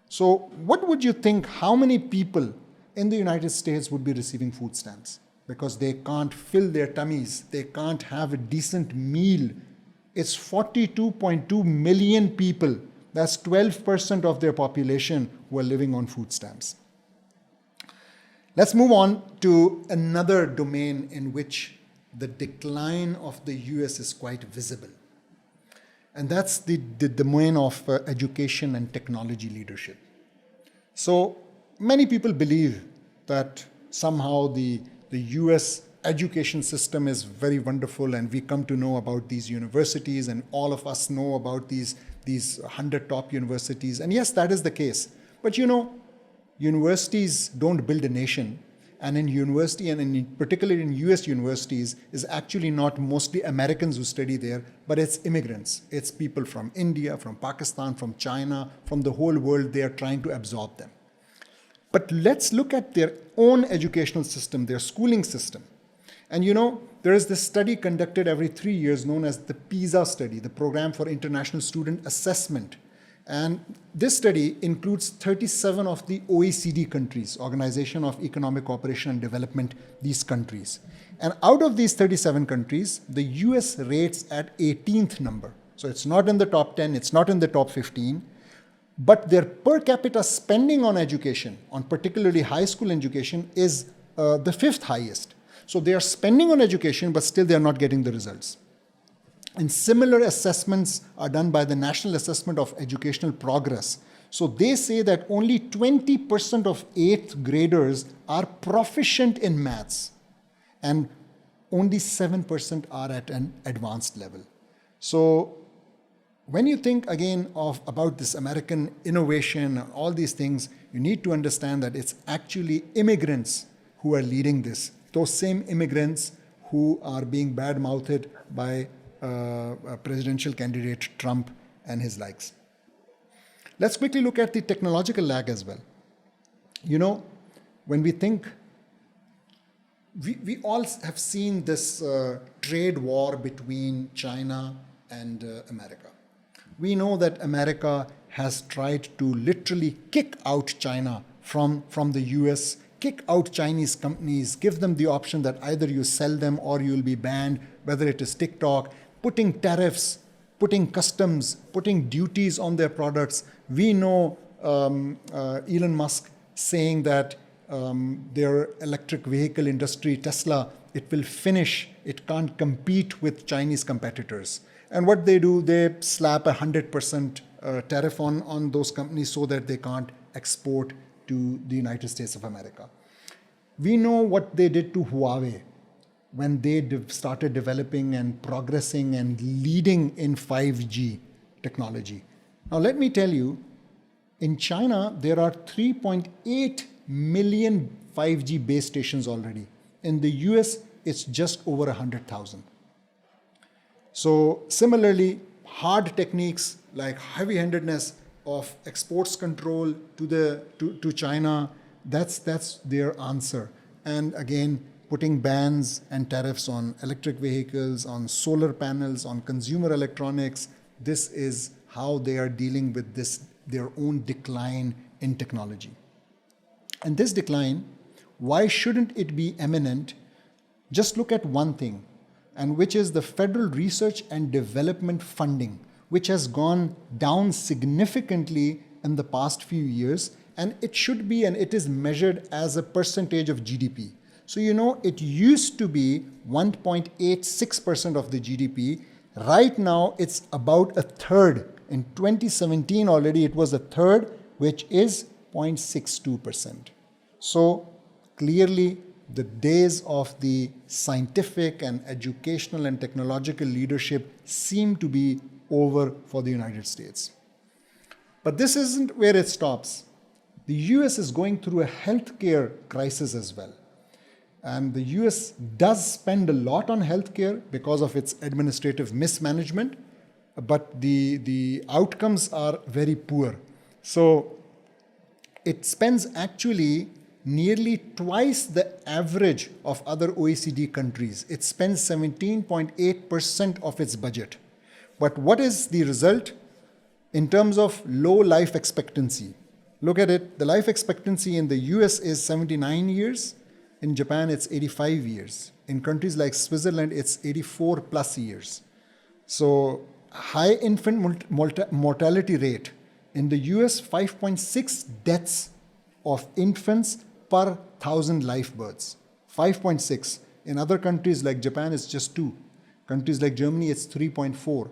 So what would you think, how many people in the United States would be receiving food stamps? Because they can't fill their tummies. They can't have a decent meal. It's 42.2 million people. That's 12% of their population who are living on food stamps. Let's move on to another domain in which the decline of the US is quite visible. And that's the domain of education and technology leadership. So many people believe that somehow the US education system is very wonderful, and we come to know about these universities, and all of us know about these 100 top universities. And yes, that is the case. But you know, universities don't build a nation. And in university, and particularly in US universities, is actually not mostly Americans who study there, but it's immigrants. It's people from India, from Pakistan, from China, from the whole world. They are trying to absorb them. But let's look at their own educational system, their schooling system. And you know, there is this study conducted every 3 years known as the PISA study, the Program for International Student Assessment. And this study includes 37 of the OECD countries, Organization of Economic Cooperation and Development, these countries. And out of these 37 countries, the US rates at 18th number. So it's not in the top 10, it's not in the top 15, but their per capita spending on education, on particularly high school education, is the 5th highest. So they are spending on education, but still they are not getting the results. And similar assessments are done by the National Assessment of Educational Progress. So they say that only 20% of 8th graders are proficient in maths, and only 7% are at an advanced level. So when you think again about this American innovation and all these things, you need to understand that it's actually immigrants who are leading this. Those same immigrants who are being bad-mouthed by presidential candidate Trump and his likes. Let's quickly look at the technological lag as well. You know, when we think, we all have seen this trade war between China and America. We know that America has tried to literally kick out China from the US, kick out Chinese companies, give them the option that either you sell them or you'll be banned, whether it is TikTok, putting tariffs, putting customs, putting duties on their products. We know Elon Musk saying that their electric vehicle industry, Tesla, it will finish, it can't compete with Chinese competitors. And what they do, they slap 100% tariff on those companies so that they can't export to the United States of America. We know what they did to Huawei when they started developing and progressing and leading in 5G technology. Now let me tell you, in China, there are 3.8 million 5G base stations already. In the US, it's just over 100,000. So similarly, hard techniques like heavy-handedness of exports control to China, that's their answer. And again, putting bans and tariffs on electric vehicles, on solar panels, on consumer electronics, this is how they are dealing with this, their own decline in technology. And this decline, why shouldn't it be imminent? Just look at one thing, and which is the federal research and development funding, which has gone down significantly in the past few years, and it should be, and it is measured as a percentage of GDP. So it used to be 1.86% of the GDP. Right now, it's about a third. In 2017 already, it was a third, which is 0.62%. So clearly, the days of the scientific and educational and technological leadership seem to be over for the United States. But this isn't where it stops. The US is going through a healthcare crisis as well. And the US does spend a lot on healthcare because of its administrative mismanagement, but the outcomes are very poor. So it spends actually nearly twice the average of other OECD countries. It spends 17.8% of its budget. But what is the result in terms of low life expectancy? Look at it. The life expectancy in the US is 79 years. In Japan, it's 85 years. In countries like Switzerland, it's 84 plus years. So high infant mortality rate. In the US, 5.6 deaths of infants per 1,000 live births. 5.6. In other countries like Japan, it's just 2. Countries like Germany, it's 3.4.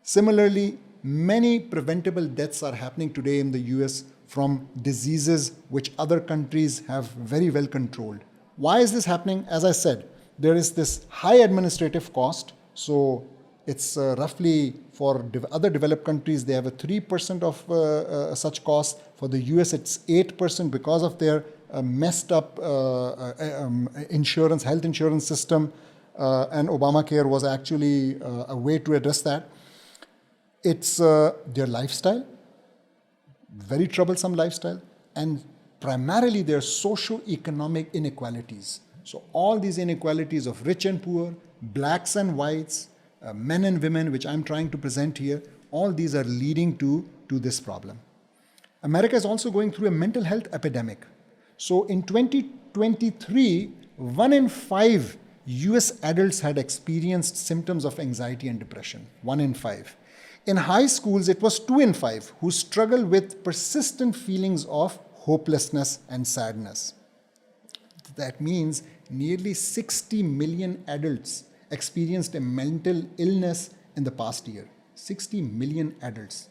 Similarly, many preventable deaths are happening today in the US from diseases which other countries have very well controlled. Why is this happening? As I said, there is this high administrative cost. So it's roughly for other developed countries, they have a 3% of such costs. For the US, it's 8% because of their messed up insurance, health insurance system. And Obamacare was actually a way to address that. It's their lifestyle, very troublesome lifestyle, and primarily their socio-economic inequalities. So all these inequalities of rich and poor, blacks and whites, men and women, which I'm trying to present here, all these are leading to this problem. America is also going through a mental health epidemic. So in 2023, 1 in 5 US adults had experienced symptoms of anxiety and depression. 1 in 5. In high schools, it was 2 in 5 who struggle with persistent feelings of hopelessness and sadness. That means nearly 60 million adults experienced a mental illness in the past year. 60 million adults.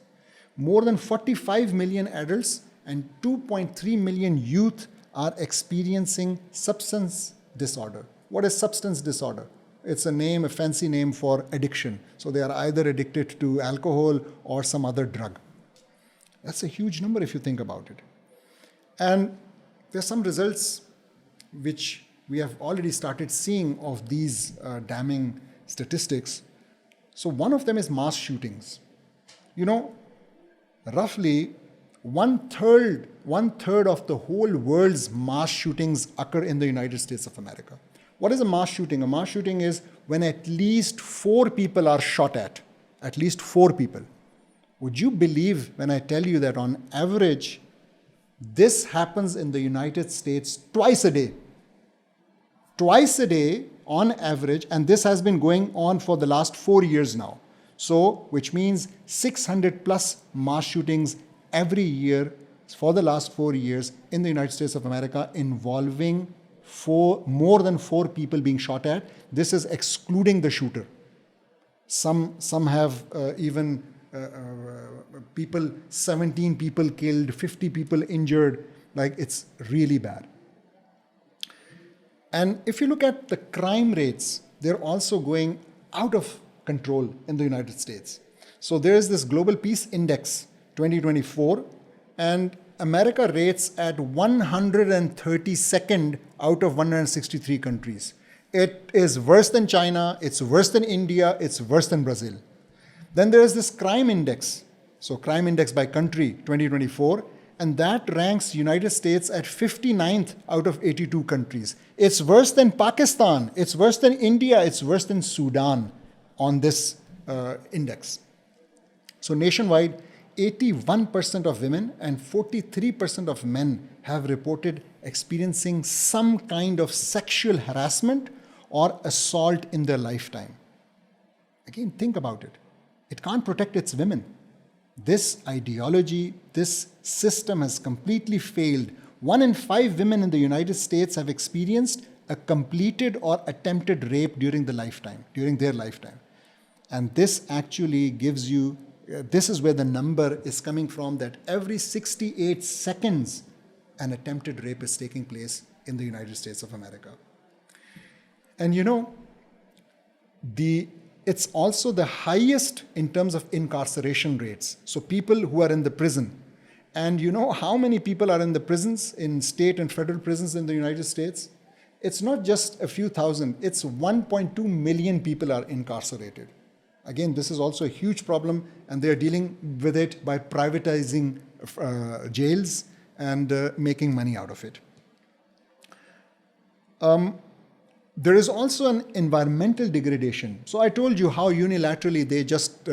More than 45 million adults and 2.3 million youth are experiencing substance disorder. What is substance disorder? It's a fancy name for addiction. So they are either addicted to alcohol or some other drug. That's a huge number if you think about it. And there's some results which we have already started seeing of these damning statistics. So one of them is mass shootings. Roughly one third of the whole world's mass shootings occur in the United States of America. What is a mass shooting? A mass shooting is when at least 4 people are shot at. At least 4 people. Would you believe when I tell you that on average, this happens in the United States twice a day? Twice a day on average, and this has been going on for the last 4 years now. So, which means 600 plus mass shootings every year for the last 4 years in the United States of America involving more than 4 people being shot at. This is excluding the shooter. Some have even 17 people killed, 50 people injured. Like, it's really bad. And if you look at the crime rates, they're also going out of control in the United States. So there is this Global Peace Index 2024, and America rates at 132nd out of 163 countries. It is worse than China, it's worse than India, it's worse than Brazil. Then there is this crime index. So crime index by country 2024, and that ranks United States at 59th out of 82 countries. It's worse than Pakistan, it's worse than India, it's worse than Sudan on this index. So nationwide, 81% of women and 43% of men have reported experiencing some kind of sexual harassment or assault in their lifetime. Again, think about it. It can't protect its women. This ideology, this system has completely failed. 1 in 5 women in the United States have experienced a completed or attempted rape during their lifetime. And this actually gives you, this is where the number is coming from, that every 68 seconds an attempted rape is taking place in the United States of America. And it's also the highest in terms of incarceration rates. So people who are in the prison. And you know how many people are in the prisons, in state and federal prisons in the United States? It's not just a few thousand, it's 1.2 million people are incarcerated. Again, this is also a huge problem, and they're dealing with it by privatizing jails and making money out of it. There is also an environmental degradation. So I told you how unilaterally they just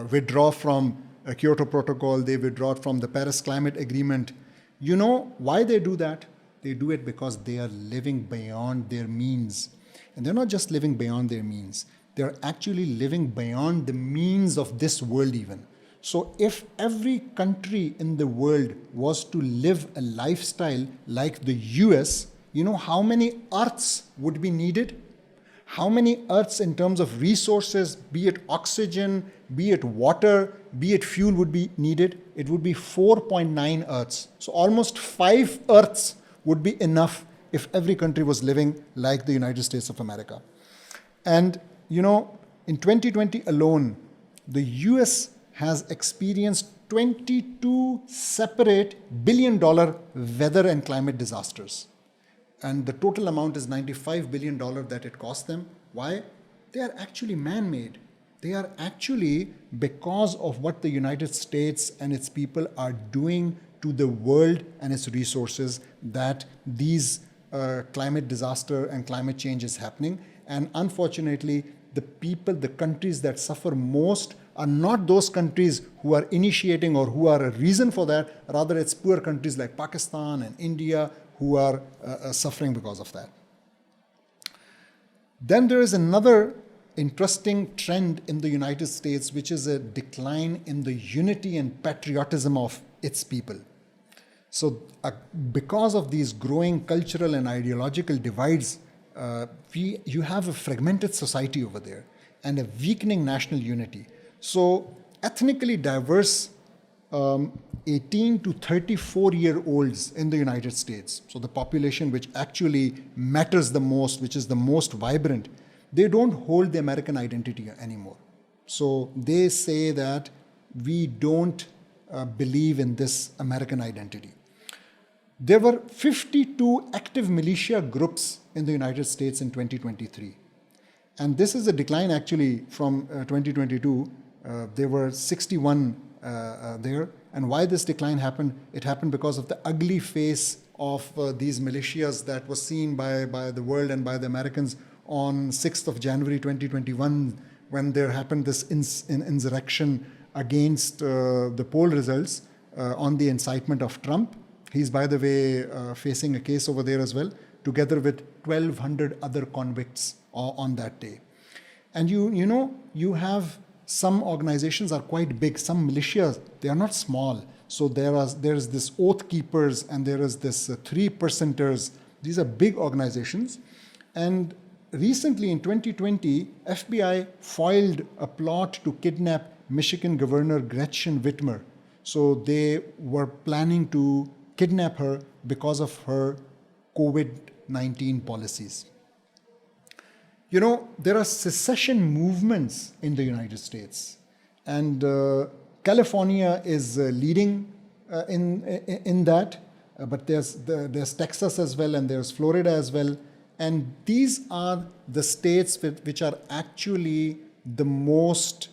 withdraw from a Kyoto Protocol, they withdraw from the Paris Climate Agreement. You know why they do that? They do it because they are living beyond their means. And they're not just living beyond their means. They're actually living beyond the means of this world even. So if every country in the world was to live a lifestyle like the US, you know how many Earths would be needed? How many Earths in terms of resources, be it oxygen, be it water, be it fuel would be needed? It would be 4.9 Earths. So almost 5 Earths would be enough if every country was living like the United States of America. And in 2020 alone, the US has experienced 22 separate billion-dollar weather and climate disasters. And the total amount is $95 billion that it cost them. Why? They are actually man-made. They are actually because of what the United States and its people are doing to the world and its resources that these climate disaster and climate change is happening. And unfortunately, the countries that suffer most are not those countries who are initiating or who are a reason for that. Rather, it's poor countries like Pakistan and India who are suffering because of that. Then there is another interesting trend in the United States, which is a decline in the unity and patriotism of its people. So because of these growing cultural and ideological divides, you have a fragmented society over there and a weakening national unity. So ethnically diverse 18 to 34-year-olds in the United States, so the population which actually matters the most, which is the most vibrant, they don't hold the American identity anymore. So they say that we don't believe in this American identity. There were 52 active militia groups in the United States in 2023. And this is a decline actually from 2022. There were 61 there. And why this decline happened? It happened because of the ugly face of these militias that was seen by the world and by the Americans on 6th of January 2021, when there happened this insurrection against the poll results on the incitement of Trump. He's, by the way, facing a case over there as well, together with 1,200 other convicts on that day. And you have some organizations are quite big, some militias, they are not small. So there's this Oath Keepers and there is this 3%ers. These are big organizations. And recently in 2020, FBI foiled a plot to kidnap Michigan Governor Gretchen Whitmer. So they were planning to kidnap her because of her COVID-19 policies. There are secession movements in the United States, and California is leading in that, but there's Texas as well, and there's Florida as well, And these are the states which are actually the most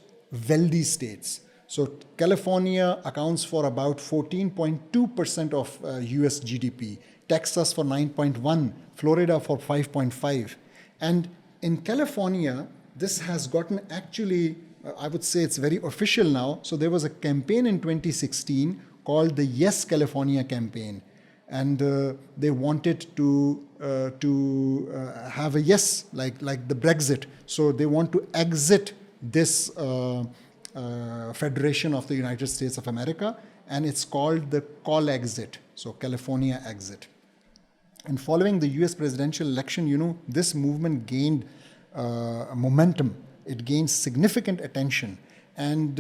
wealthy states. So California accounts for about 14.2% of US GDP, Texas for 9.1, Florida for 5.5. And in California, this has gotten actually, I would say it's very official now. So there was a campaign in 2016 called the Yes California campaign. And they wanted to have a yes, like the Brexit. So they want to exit this Federation of the United States of America, and it's called the Call Exit, so California Exit. And following the US presidential election, this movement gained momentum. It gained significant attention. And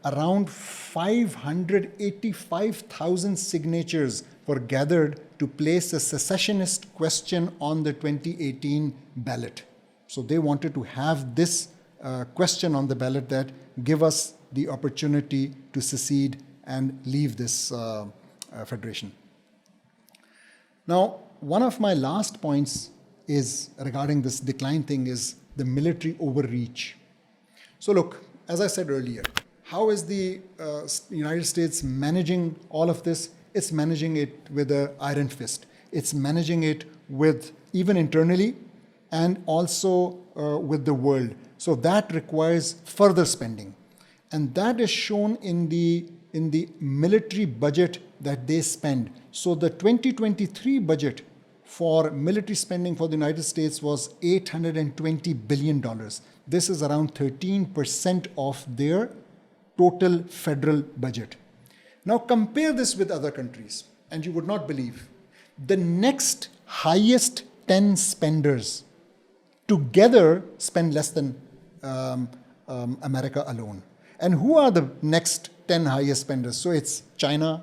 around 585,000 signatures were gathered to place a secessionist question on the 2018 ballot. So they wanted to have this question on the ballot that give us the opportunity to secede and leave this federation. Now, one of my last points is regarding this decline thing is the military overreach. So look, as I said earlier, how is the United States managing all of this? It's managing it with an iron fist. It's managing it with even internally and also with the world. So that requires further spending. And that is shown in the military budget that they spend. So the 2023 budget for military spending for the United States was $820 billion. This is around 13% of their total federal budget. Now compare this with other countries, and you would not believe. The next highest 10 spenders together spend less than America alone. And who are the next 10 highest spenders? So it's China,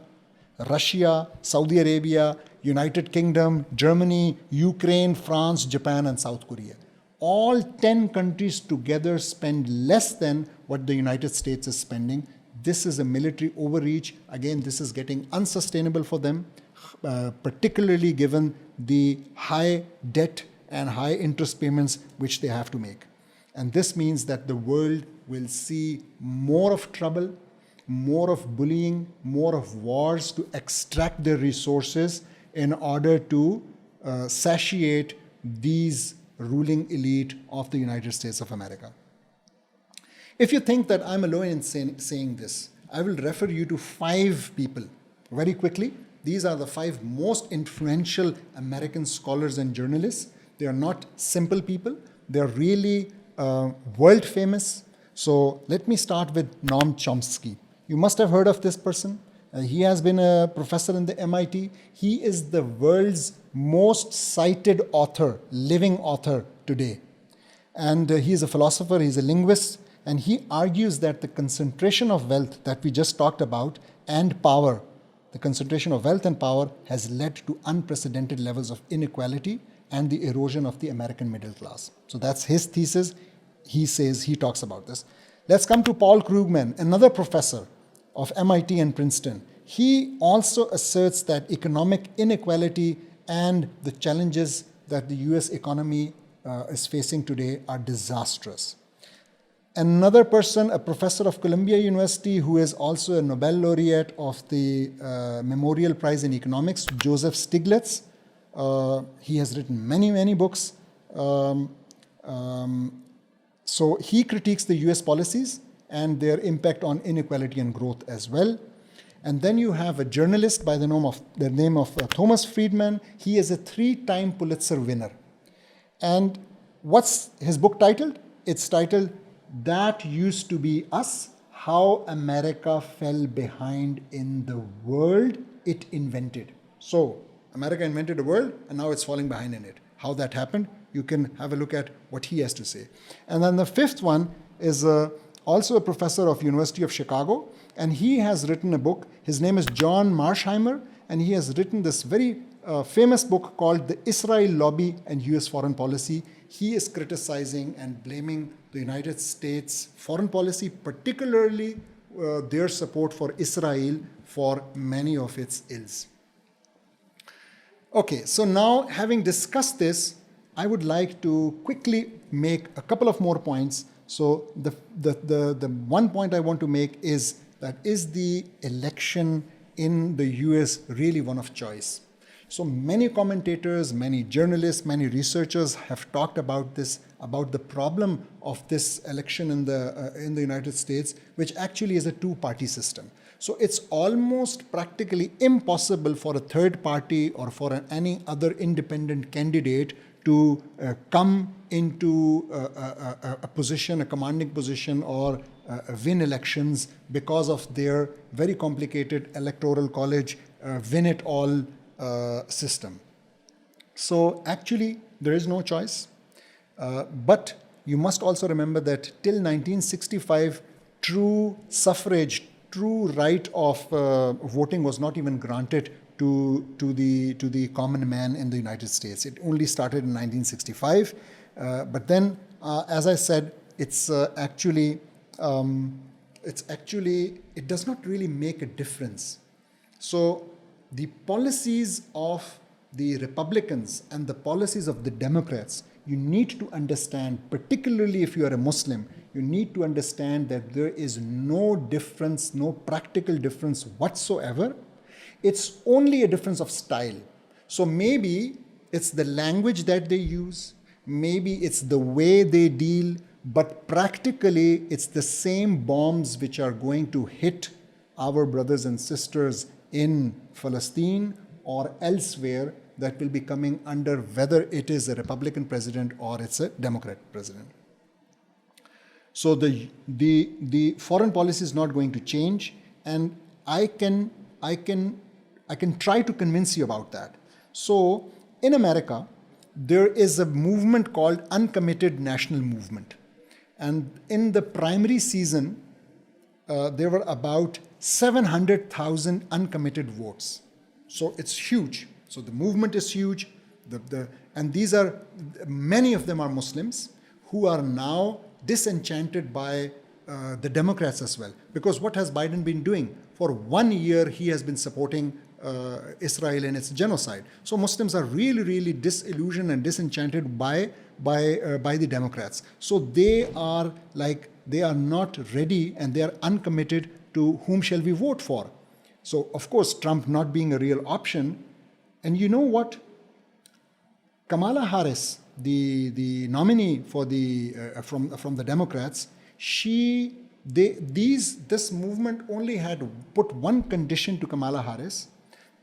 Russia, Saudi Arabia, United Kingdom, Germany, Ukraine, France, Japan, and South Korea. All 10 countries together spend less than what the United States is spending. This is a military overreach. Again, this is getting unsustainable for them, particularly given the high debt and high interest payments which they have to make. And this means that the world will see more of trouble, more of bullying, more of wars to extract their resources in order to satiate these ruling elite of the United States of America. If you think that I'm alone in saying this, I will refer you to 5 people very quickly. These are the 5 most influential American scholars and journalists. They are not simple people. They are really world famous. So let me start with Noam Chomsky. You must have heard of this person. He has been a professor in the MIT. He is the world's most cited author, living author today. And he is a philosopher, he's a linguist, and he argues that the concentration of wealth that we just talked about and power, the concentration of wealth and power has led to unprecedented levels of inequality and the erosion of the American middle class. So that's his thesis. He talks about this. Let's come to Paul Krugman, another professor of MIT and Princeton. He also asserts that economic inequality and the challenges that the US economy is facing today are disastrous. Another person, a professor of Columbia University, who is also a Nobel laureate of the Memorial Prize in Economics, Joseph Stiglitz. He has written many, many books. So he critiques the US policies and their impact on inequality and growth as well. And then you have a journalist by the name of Thomas Friedman. He is a 3-time Pulitzer winner. And what's his book titled? It's titled, That Used to Be Us, How America Fell Behind in the World It Invented. So America invented the world and now it's falling behind in it. How that happened, you can have a look at what he has to say. And then the 5th one is also a professor of University of Chicago, and he has written a book. His name is John Marsheimer, and he has written this very famous book called The Israel Lobby and US Foreign Policy. He is criticizing and blaming the United States foreign policy, particularly their support for Israel for many of its ills. Okay, so now having discussed this, I would like to quickly make a couple of more points. So the one point I want to make is that is the election in the US really one of choice? So many commentators, many journalists, many researchers have talked about this, about the problem of this election in the United States, which actually is a two-party system. So it's almost practically impossible for a third party or for any other independent candidate to come into a position, a commanding position, or win elections because of their very complicated electoral college win-it-all system. So actually, there is no choice. But you must also remember that till 1965, true suffrage, true right of voting was not even granted to the common man in the United States. It only started in 1965. But then, as I said, it does not really make a difference. So the policies of the Republicans and the policies of the Democrats, you need to understand, particularly if you are a Muslim, you need to understand that there is no difference, no practical difference whatsoever. It's only a difference of style. So maybe it's the language that they use, maybe it's the way they deal, but practically it's the same bombs which are going to hit our brothers and sisters in Palestine or elsewhere that will be coming under whether it is a Republican president or it's a Democrat president. So the foreign policy is not going to change, and I can try to convince you about that. So in America, there is a movement called Uncommitted National Movement. And in the primary season, there were about 700,000 uncommitted votes. So it's huge. So the movement is huge. And these are, many of them are Muslims who are now disenchanted by the Democrats as well. Because what has Biden been doing? For 1 year, he has been supporting Israel in its genocide. So Muslims are really, really disillusioned and disenchanted by the Democrats. So they are not ready and they are uncommitted to whom shall we vote for. So of course, Trump not being a real option. And you know what? Kamalaharris, the nominee for from the Democrats, this movement only had put one condition to Kamalaharris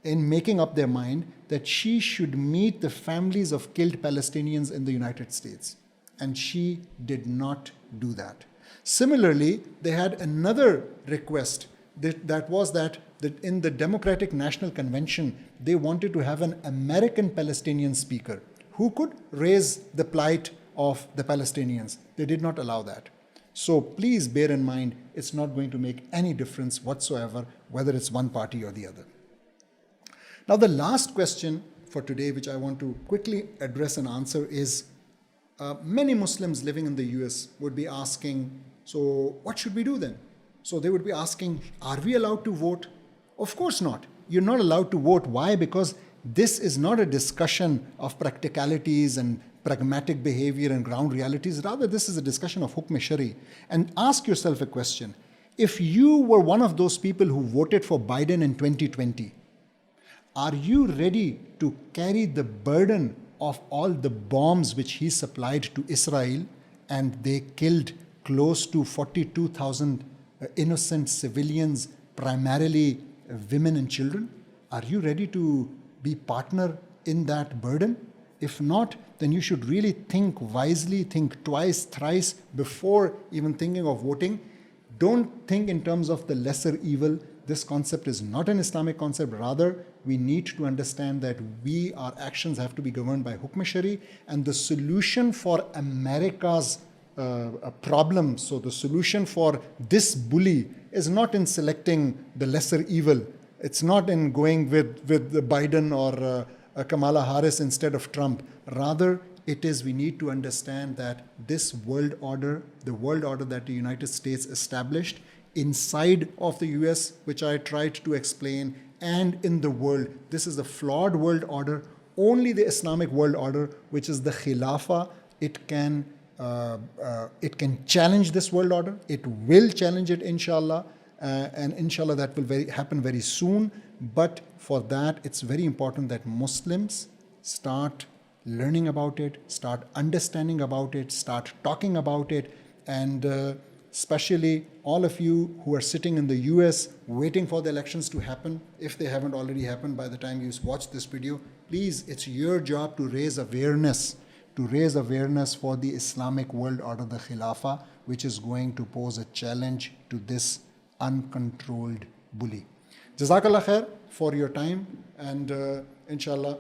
in making up their mind, that she should meet the families of killed Palestinians in the United States. And she did not do that. Similarly, they had another request that was that in the Democratic National Convention, they wanted to have an American Palestinian speaker who could raise the plight of the Palestinians. They did not allow that. So please bear in mind, it's not going to make any difference whatsoever whether it's one party or the other. Now, the last question for today, which I want to quickly address and answer, is many Muslims living in the US would be asking, so what should we do then? So they would be asking, are we allowed to vote? Of course not. You're not allowed to vote. Why? Because this is not a discussion of practicalities and pragmatic behavior and ground realities. Rather, this is a discussion of hukm-e-shari. And ask yourself a question. If you were one of those people who voted for Biden in 2020, are you ready to carry the burden of all the bombs which he supplied to Israel, and they killed close to 42,000 innocent civilians, primarily women and children? Are you ready to be partner in that burden? If not, then you should really think wisely, think twice, thrice before even thinking of voting. Don't think in terms of the lesser evil. This concept is not an Islamic concept. Rather, we need to understand that our actions have to be governed by hukm-e-shari, and the solution for America's problem, so the solution for this bully is not in selecting the lesser evil. It's not in going with Biden or Kamala-Harris instead of Trump. Rather, it is we need to understand that this world order, the world order that the United States established inside of the US, which I tried to explain, and in the world, this is a flawed world order. only the Islamic world order, which is the Khilafah, it can challenge this world order. It will challenge it, inshallah, and inshallah that will happen very soon. But for that, it's very important that Muslims start learning about it, start understanding about it, start talking about it, and especially all of you who are sitting in the US waiting for the elections to happen, if they haven't already happened by the time you watch this video, please, it's your job to raise awareness for the Islamic world order, the Khilafah, which is going to pose a challenge to this uncontrolled bully. Jazakallah khair for your time, and inshallah,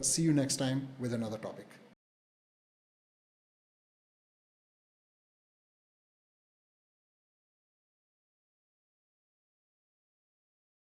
see you next time with another topic.